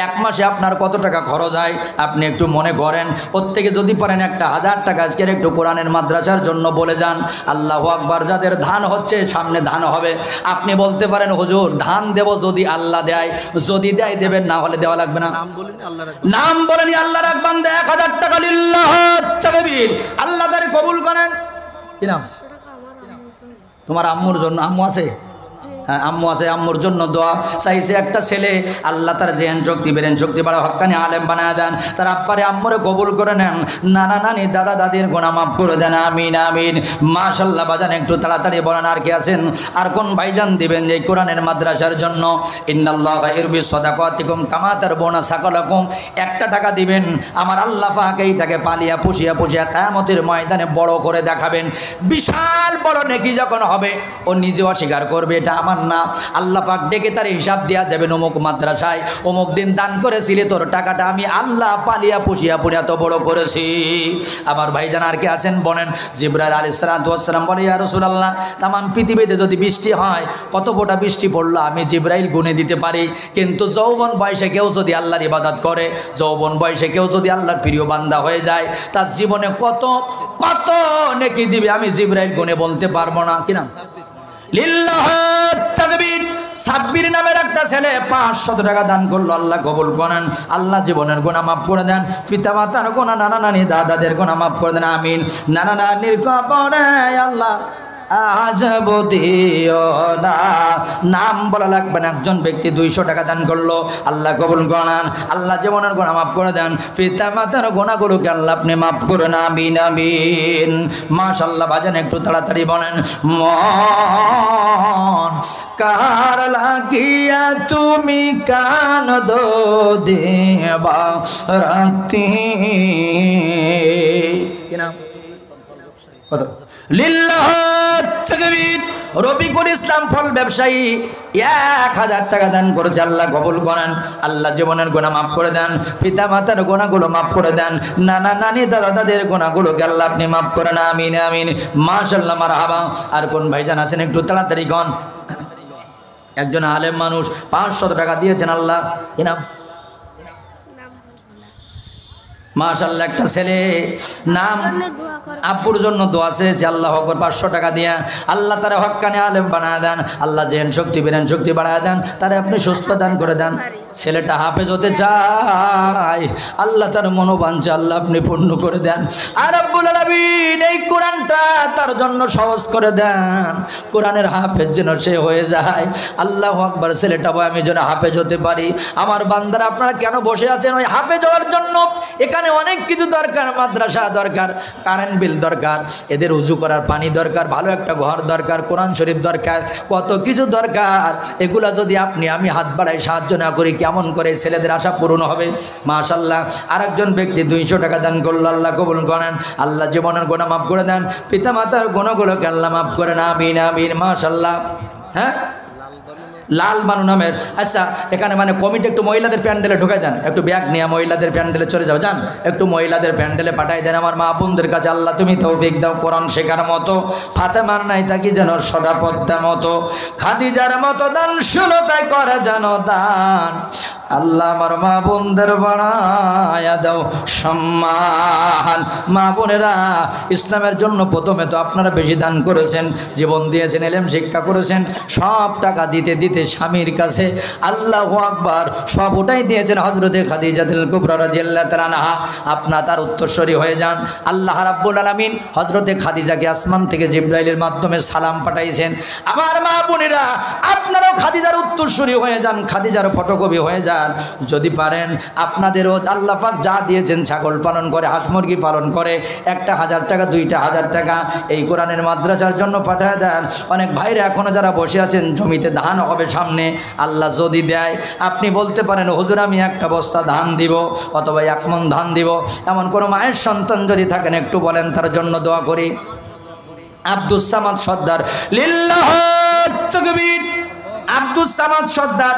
এক মাসে আপনার কত টাকা খরচ হয় আপনি একটু মনে করেন। প্রত্যেকে যদি পারেন একটা 1000 টাকা আজকের একটু কোরআনের মাদ্রাসার জন্য বলে যান। আল্লাহু আকবার। যাদের ধান হচ্ছে সামনে ধান হবে, আপনি বলতে পারেন হুজুর ধান দেব যদি আল্লাহ দেয়, যদি দেয় দেবেন, না হলে দেওয়া লাগবে না। নাম বলেনি আল্লাহ রাখবেন। 1000 টাকা লিল্লাহ তাকবীর। আল্লাহ তারে কবুল করেন। কি নাম তোমার? আম্মুর জন্য। আম্মু আছে? হ্যাঁ আম্মু আছে। আম্মুর জন্য দোয়া চাইছে একটা ছেলে, আল্লাহ তার জেহেন শক্তি বেরেন শক্তি বাড়া হক্কানি আলেম বানায় দেন। তার আব্বারে আম্মুরে কবুল করে নেন। নানা নানি দাদা দাদির গুনাহ মাফ করে দেন। আমিন আমিন। মাশাআল্লাহ। বাজান একটু তাড়াতাড়ি বলেন আর কি আছেন? আর কোন ভাইজান দিবেন এই কোরআনের মাদ্রাসার জন্য? ইন্নাল্লাহা ইরবি সাদাকাতিকুম কামা তারবুনা সাকালাকুম। 1 টাকা দিবেন, আমার আল্লাহ পাক এইটাকে পালিয়া পুষিয়া পুষিয়া কিয়ামতের ময়দানে বড় করে দেখাবেন। বিশাল বড় নেকি যখন হবে ও নিজেও অস্বীকার করবে এটা আমার না। আল্লাহ পাক ডেকে তার হিসাব দেওয়া যাবে, অমুক মাদ্রাসায় অমুক দিন দান করেছিলি, তোর টাকাটা আমি আল্লাহ পালিয়া পুষিয়া পুড়িয়া তো বড় করেছি। আমার ভাইজান আর কে আছেন বলেন? জিবরাইল আলাইহিস সালাতু ওয়াস সালাম বলে ইয়া রাসূলুল্লাহ তামাম পৃথিবীতে যদি বৃষ্টি হয় কত ফোঁটা বৃষ্টি পড়লো আমি জিবরাইল গুনে দিতে পারি, কিন্তু যৌবন বয়সে কেউ যদি আল্লাহর ইবাদত করে, যৌবন বয়সে কেউ যদি আল্লাহর প্রিয় বান্দা হয়ে যায়, তার জীবনে কত কত নেকি দিবে আমি জিবরাইল গুনে বলতে পারবো না। কি নাম? লিল্লাহ তাকবীর। সাব্বির নামের একটা ছেলে 500 টাকা দান করলো, আল্লাহ কবুল করেন। আল্লাহ জীবনের গুনাহ মাফ করে দেন, পিতা মাতার গুনাহ, নানা নানি দাদাদের গুনাহ মাফ করে দেন। আমিন। নানা নানির কবরে আল্লাহ আযাব দিও না। নাম বলা লাগবে না। একজন ব্যক্তি 200 টাকা দান করলো, আল্লাহ কবুল করেন। আল্লাহ জীবনের গুনাহ মাফ করে দেন, পিতা মাতার গুনাহগুলোকে আল্লাহ আপনি মাফ করুন। আমিন আমিন। মাশাআল্লাহ। বাজান একটু তাড়াতাড়ি বলেন মন কার লাগিয়া তুমি কানদো দেবা রাতি। কি নাম? লিল্লাহ তাকবীর। রবিকুল ইসলাম ফল ব্যবসায়ী 1000 টাকা দান করেছে, আল্লাহ কবুল করেন। আল্লাহ জীবনের গুনাহ মাফ করে দেন, পিতা মাতার গুনাহগুলো মাফ করে দেন, নানা নানি দাদা দাদের গুনাহগুলোকে আল্লাহ আপনি মাফ করেন। আমিন আমিন। মাশাআল্লাহ মারহাবা। আর কোন ভাইজান আছেন একটু তাড়াতাড়ি কোন? একজন আলেম মানুষ 500 টাকা দিয়েছেন, আল্লাহ কি নাম? মাশাআল্লাহ। একটা ছেলে নাম আব্বুর জন্য দোয়া চেয়েছে, আল্লাহ আকবার। 500 টাকা দিয়া আল্লাহ তারা হক্কানি আলেম বানায় দেন, আল্লাহ জেন শক্তি বেরেন শক্তি বাড়ায় দেন, তারা আপনি সুস্থ দান করে দেন। ছেলেটা হাফেজ হতে চায়, আল্লাহ তার মনোবাঞ্ছা আল্লাহ আপনি পূর্ণ করে দেন। আর রব্বুল আলামিন এই কোরআনটা তার জন্য সহজ করে দেন, কোরআনের হাফেজ যেন সে হয়ে যায়। আল্লাহু আকবার। ছেলেটা বলে আমি যেন হাফেজ হতে পারি। আমার বান্দারা আপনারা কেন বসে আছেন? ওই হাফেজ হওয়ার জন্য এখানে অনেক কিছু দরকার, মাদ্রাসা দরকার, কারেন্ট বিল দরকার, এদের উজু করার পানি দরকার, ভালো একটা ঘর দরকার, কোরআন শরীফ দরকার, কত কিছু দরকার। এগুলা যদি আপনি আমি হাত বাড়াই সাহায্য না করি কেমন করে ছেলেদের আশা পূরণ হবে? মাশাআল্লাহ। আরেকজন ব্যক্তি 200 টাকা দান করলো, আল্লাহ কবুল করেন। আল্লাহ জীবনের গুনাহ মাফ করে দেন, পিতা মাতার গুনাহগুলোকে আল্লাহ মাফ করেন। আমিন আমিন। মাশাআল্লাহ। হ্যাঁ লাল বানু নামের। আচ্ছা এখানে মানে কমিটি একটু মহিলাদের প্যান্ডেলে ঢুকাই দেন, একটু ব্যাগ নিয়ে মহিলাদের প্যান্ডেলে চলে যাবে, যান একটু মহিলাদের প্যান্ডেলে পাঠাই দেন। আমার মা বোনদের কাছে আল্লাহ তুমি তৌফিক দাও কোরআন শেখার মতো, ফাতেমার নাই থাকি যেন সদা পদ্মা মতো, খাদিজার মতো দান শুনতাই করে যেন দান। আল্লাহ আমার মা বোনদের বাড়ায়া দাও সম্মান। মা বোনেরা ইসলামের জন্য প্রথমে তো আপনারা বেশি দান করেছেন, জীবন দিয়েছেন, ইলম শিক্ষা করেছেন, সব টাকা দিতে দিতে স্বামীর কাছে আল্লাহু আকবার সব ওটাই দিয়েছেন হযরতে খাদিজাতুল কুবরা রাদিয়াল্লাহু তাআলা আনহা। আপনার তার উত্তরসূরি হয়ে যান। আল্লাহ রাব্বুল আলামিন হযরতে খাদিজাকে আসমান থেকে জিবরাইলের মাধ্যমে সালাম পাঠাইছেন। আমার মা বোনেরা আপনারাও খাদিজার উত্তরসূরি হয়ে যান, খাদিজার ফটোকপি হয়ে যান। যদি পারেন আপনাদেরও আল্লাহ পাক যা দিয়েছেন, ছাগল পালন করে, হাঁস মুরগি পালন করে, 1000 টাকা 2000 টাকা এই কোরআনের মাদ্রাসার জন্য পাঠিয়ে দেন। অনেক ভাইরা এখনো যারা বসে আছেন জমিতে ধান হবে সামনে, আল্লাহ যদি দেয় আপনি বলতে পারেন হুজুর আমি একটা বস্তা ধান দিব অথবা 1 মণ ধান দিব। এমন কোনো মায়ের সন্তান যদি থাকেন একটু বলেন, তার জন্য দোয়া করি। আব্দুস সামাদ সর্দার লিল্লাহ তাকবীর। আব্দুস সামাদ সর্দার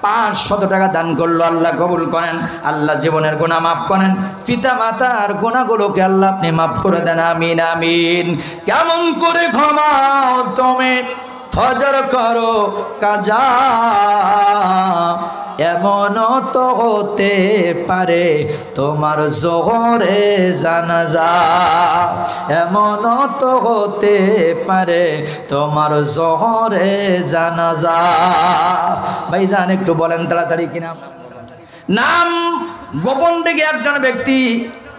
500 টাকা দান করলো, আল্লাহ কবুল করেন। আল্লাহ জীবনের গুনাহ মাফ করেন, পিতা মাতার গুনাহগুলোকে আল্লাহ আপনি মাফ করে দেন। আমিন আমিন। কেমন করে ক্ষমা তুমি ফজর করো কাজা, এমনও তো হতে পারে তোমার জোহরে জানাজা, এমনও তো হতে পারে তোমার জোহরে জানাজা। ভাইজান একটু বলেন তাড়াতাড়ি কিনা। নাম গোপন থেকে একজন ব্যক্তি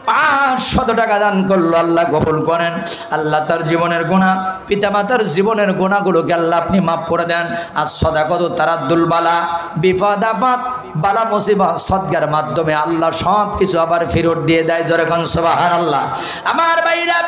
500 টাকা দান করলো, আল্লাহ কবুল করেন। আল্লাহ তার জীবনের গুনাহ, পিতামাতার জীবনের গুনাহগুলোকে আল্লাহ আপনি মাফ করে দেন। আর সদাকত তারাদ্দুল বালা, বিপদ আপদ বালা মুসিবত সদকার মাধ্যমে আল্লাহ সব কিছু আবার ফেরত দিয়ে দেয়। জোরে কোন সুবহানাল্লাহ। আমার ভাইরা,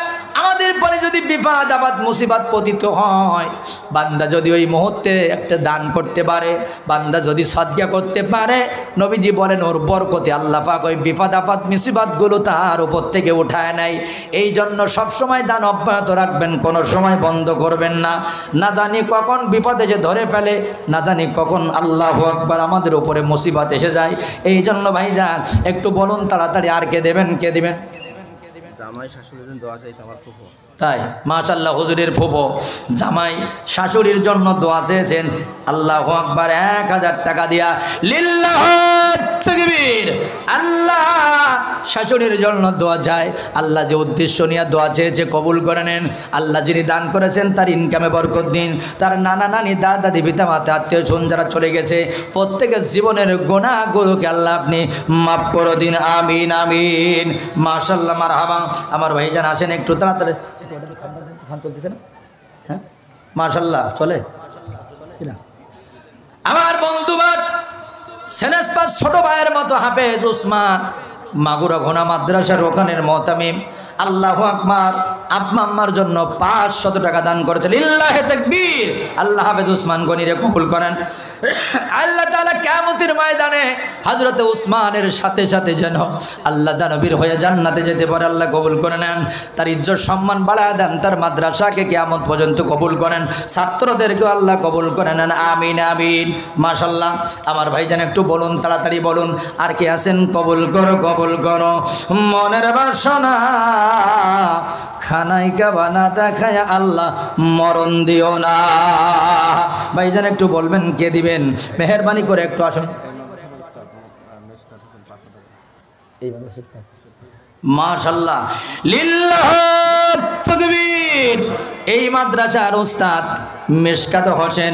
আমাদের পরে যদি বিপদ আপদ মুসিবত পতিত হয়, বান্দা যদি ওই মুহূর্তে একটা দান করতে পারে, বান্দা যদি সদকা করতে পারে, নবীজি বলেন ওর বরকতে আল্লাহ পাক ওই বিপদ আপদ মুসিবতগুলো তার উপর থেকে উঠায় নেয়। এই জন্য সবসময় দান অব্যাহত রাখবেন, কোনো সময় বন্ধ করবেন না। না জানি কখন বিপদ এসে ধরে ফেলে, না জানি কখন আল্লাহু আকবার আমাদের উপরে মুসিবত এসে যায়। এই জন্য ভাইজান একটু বলুন তাড়াতাড়ি, আর কে দেবেন? কে দিবেন? জামাই শাশুড়ির জন্য দোয়া চাইছে আমার ফুফু। তাই মাশাআল্লাহ, হুজুরের ফুফু জামাই শাশুড়ির জন্য দোয়া চেয়েছেন। আল্লাহু আকবার। 1000 টাকা দিয়া লিল্লাহ তাকবীর। আল্লাহ শাশুড়ির জন্য দোয়া চায়। আল্লাহ যে উদ্দেশ্য নিয়ে দোয়া চেয়েছে কবুল করে নেন। আল্লাহ যিনি দান করেছেন তার ইনকামে বরকত দিন। তার নানা নানি দাদা দাদি পিতা মাতা আত্মীয় স্বজন যারা চলে গেছে প্রত্যেকের জীবনের গুনাহগুলোকে আল্লাহ আপনি মাফ করে দিন। আমিন আমিন। মাশাআল্লাহ, মারহাবা। আমার ভাইজান আসেন একটু তাড়াতাড়ি। চলতেছে না? হ্যাঁ মাশাআল্লাহ, চলে না? আমার বন্ধুবার সেনেসপাস ছোট ভাইয়ের মতো হাফেজ উসমান মাগুরা ঘোনা মাদ্রাসার ওখানের মুতামিম, আল্লাহু আকবার, আব্বা আম্মার জন্য 500 টাকা দান করেছেন। লিল্লাহি তাকবীর। আল্লাহ হাফেজ উসমান গনিরে কবুল করেন। আল্লাহ তাআলা কিয়ামতের ময়দানে হযরত উসমানের সাথে সাথে যেন আল্লাহ নবীর হয়ে জান্নাতে যেতে পারে, আল্লাহ কবুল করে নেন। তার ইজ্জত সম্মান বাড়ায় দেন, তার মাদ্রাসাকে কিয়ামত পর্যন্ত কবুল করেন, ছাত্রদেরকে আল্লাহ কবুল করে নেন। আমিন আমিন। মাশাআল্লাহ। আমার ভাইজান একটু বলুন তাড়াতাড়ি বলুন, আর কে আছেন? কবুল করো কবুল করো মনের বাসনা, খানাইকা বানা দেখায় আল্লাহ মরণ দিও না। ভাইজান একটু বলবেন কে দিবেন? মেহেরবানি করে একটু আসুন। মাশাআল্লাহ, লিল্লাহ তাকবীর। এই মাদ্রাসার উস্তাদ মেশকাত হোসেন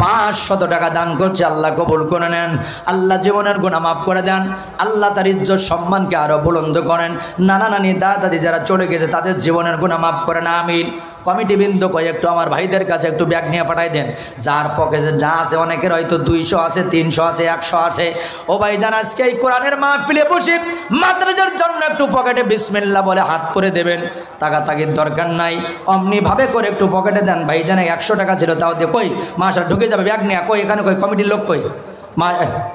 500 টাকা দান করছে, আল্লাহ কবুল করে নেন। আল্লাহ জীবনের গুনাহ মাফ করে দেন। আল্লাহ তার ইজ্জত সম্মানকে আরো বুলন্দ করেন। নানা নানি দাদা দাদি যারা চলে গেছে তাদের জীবনের গুনাহ মাফ করেন। আমিন। কমিটি বৃন্দ কয় একটু আমার ভাইদের কাছে একটু ব্যাগ নিয়ে পাঠাই দেন, যার পকেটে যা আছে। অনেকের হয়তো 200 আছে, 300 আছে, 100 আছে। ও ভাইজান আজকে এই কোরআনের মাহফিলে বসে মাদ্রাসার জন্য একটু পকেটে বিসমিল্লাহ বলে হাত করে দেবেন, তাগাতাগির দরকার নাই। অমনি ভাবে করে একটু পকেটে দেন। ভাইজানে 100 টাকা ছিল, তাও দিয়ে কই মাশাআল্লাহ ঢুকে যাবে ব্যাগ নিয়ে। কই এখানে কই কমিটির লোক কই?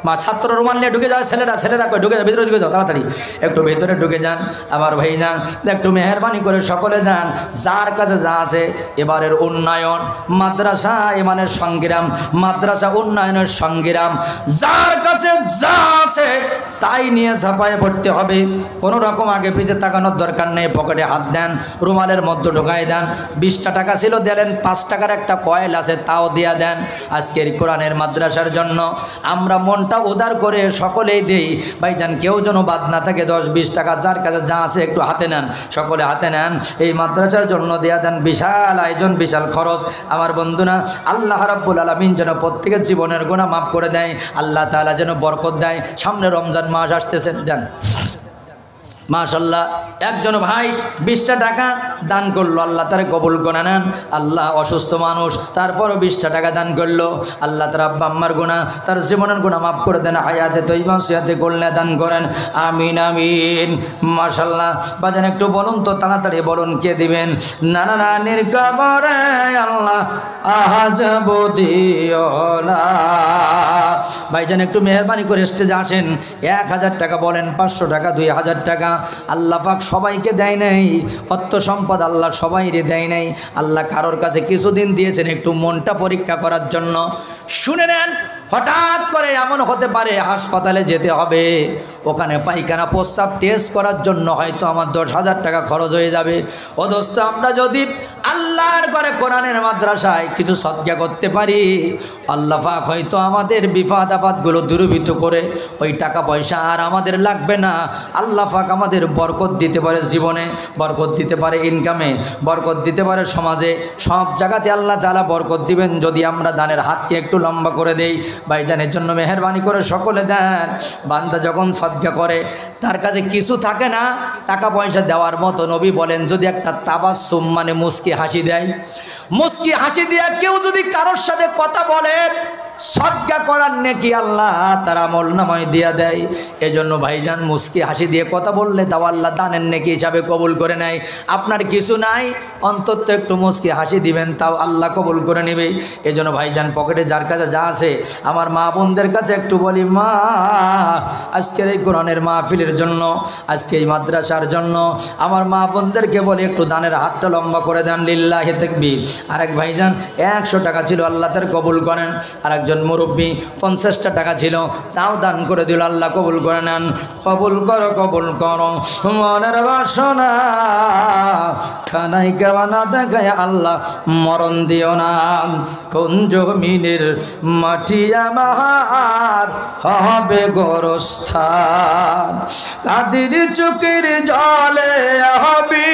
মা ছাত্র রুমাল নিয়ে ঢুকে যাও। ছেলেরা কই ঢুকে যাও, ভিতরে ঢুকে যাও তাড়াতাড়ি, একটু ভিতরে ঢুকে যান। আমার ভাই যান, একটু মেহরবানি করে সকলে দেন। যার কাছে যা আছে এবারের উন্নয়ন, মাদ্রাসা ইমানের সংগ্রাম, মাদ্রাসা উন্নয়নের সংগ্রাম, যার কাছে যা আছে তাই নিয়ে ঝাঁপায় পড়তে হবে। কোনো রকম আগে পিছিয়ে তাকানোর দরকার নেই। পকেটে হাত দেন, রুমালের মধ্যে ঢোকাই দেন। 20টা টাকা ছিল দিলেন, 5 টাকার একটা কয়েল আছে তাও দিয়া দেন। আজকের কোরআনের মাদ্রাসার জন্য আমরা মনটা উদার করে সকলেই দেই। ভাইজান কেউ যেন বাদ না থাকে। 10-20 টাকা যার কাছে যা আছে একটু হাতে নেন, সকলে হাতে নেন। এই মাদ্রাসার জন্য দেয়া দেন। বিশাল আয়োজন, বিশাল খরচ। আমার বন্ধুরা, আল্লাহ রাব্বুল আলামিন যেন প্রত্যেকের জীবনের গুনাহ মাফ করে দেয়। আল্লাহ তাআলা যেন বরকত দেয়। সামনে রমজান মাস আসতেছেন, দেন। মাশাআল্লাহ, একজন ভাই 20টা টাকা দান করলো, আল্লাহ তারে কবুল করে নেন। আল্লাহ অসুস্থ মানুষ, তারপরও 20টা টাকা দান করলো। আল্লাহ তার আব্বা আম্মার গুনাহ, তার জীবনের গুনাহ মাফ করে দেন। হায়াতে তৈবা সিয়াতে করলে দান করেন। আমিন আমিন। মাশাআল্লাহ। বাজান একটু বলুন তো তাড়াতাড়ি বলুন কে দিবেন? নানা নানির কবরে আল্লাহ আহাজাব দিও না, ভাইজান একটু মেহরবানি করে স্টেজে আসেন। 1000 টাকা বলেন, 500 টাকা, 2000 টাকা, আল্লাহ পাক সবাইকে দেয় নাই। অর্থ সম্পদ আল্লাহ সবাইরে দেয় নাই। আল্লাহ কারোর কাছে কিছুদিন দিয়েছেন একটু মনটা পরীক্ষা করার জন্য। শুনে নেন, হঠাৎ করে এমন হতে পারে হাসপাতালে যেতে হবে, ওখানে পায়খানা প্রস্রাব টেস্ট করার জন্য হয়তো আমার 10,000 টাকা খরচ হয়ে যাবে। ও দোস্ত, আমরা যদি আল্লাহর ঘরে কোরআনের মাদ্রাসায় কিছু সদকা করতে পারি, আল্লাহ পাক হয়তো আমাদের বিপদ আপদগুলো দূরীভূত করে ওই টাকা পয়সা আর আমাদের লাগবে না। আল্লাহ পাক আমাদের বরকত দিতে পারে, জীবনে বরকত দিতে পারে, ইনকামে বরকত দিতে পারে, সমাজে, সব জায়গাতে আল্লাহ তাআলা বরকত দিবেন যদি আমরা দানের হাতকে একটু লম্বা করে দেই। ভাইজানের জন্য মেহরবানি করে সকলে দেন। বান্দা যখন সদকা করে তার কাছে কিছু থাকে না টাকা পয়সা দেওয়ার মতো। নবী বলেন, যদি একটা তাবাসসুম মানে মুস্কি হাসি দেয়, মুস্কি হাসি দিয়ে কেউ যদি কারোর সাথে কথা বলে, সদকা করার নেকি আল্লাহ তার আমলনামায় দিয়ে দেয়। এজন্য ভাইজান মুস্কি হাসি দিয়ে কথা বললে তাও আল্লাহ দানের নেকি হিসাবে কবুল করে নেয়। আপনার কিছু নাই, অন্তত একটু মুস্কি হাসি দিবেন, তাও আল্লাহ কবুল করে নেবে। এজন্য ভাইজান পকেটে যার কাছে যা আছে, আমার মা বোনদের কাছে একটু বলি, মা আজকের এই কোরআনের মাহফিলের জন্য, আজকে এই মাদ্রাসার জন্য আমার মা বোনদেরকে বলি একটু দানের হাতটা লম্বা করে দেন, লিল্লাহি তাকবীর। আরেক ভাইজান 100 টাকা ছিল, আল্লাহ তার কবুল করেন। আরেকজন মুরব্বী 50টা টাকা ছিল, তাও দান করে দিল, আল্লাহ কবুল করে নেন। কবুল করো, কবুল করো মনের বাসনা, খানাই কেওয়ানা দেখায় আল্লাহ মরণ দিও না। কোন জমিনের মাটি আমার হবে গোরস্থান, কাদের চোখের জলে হবে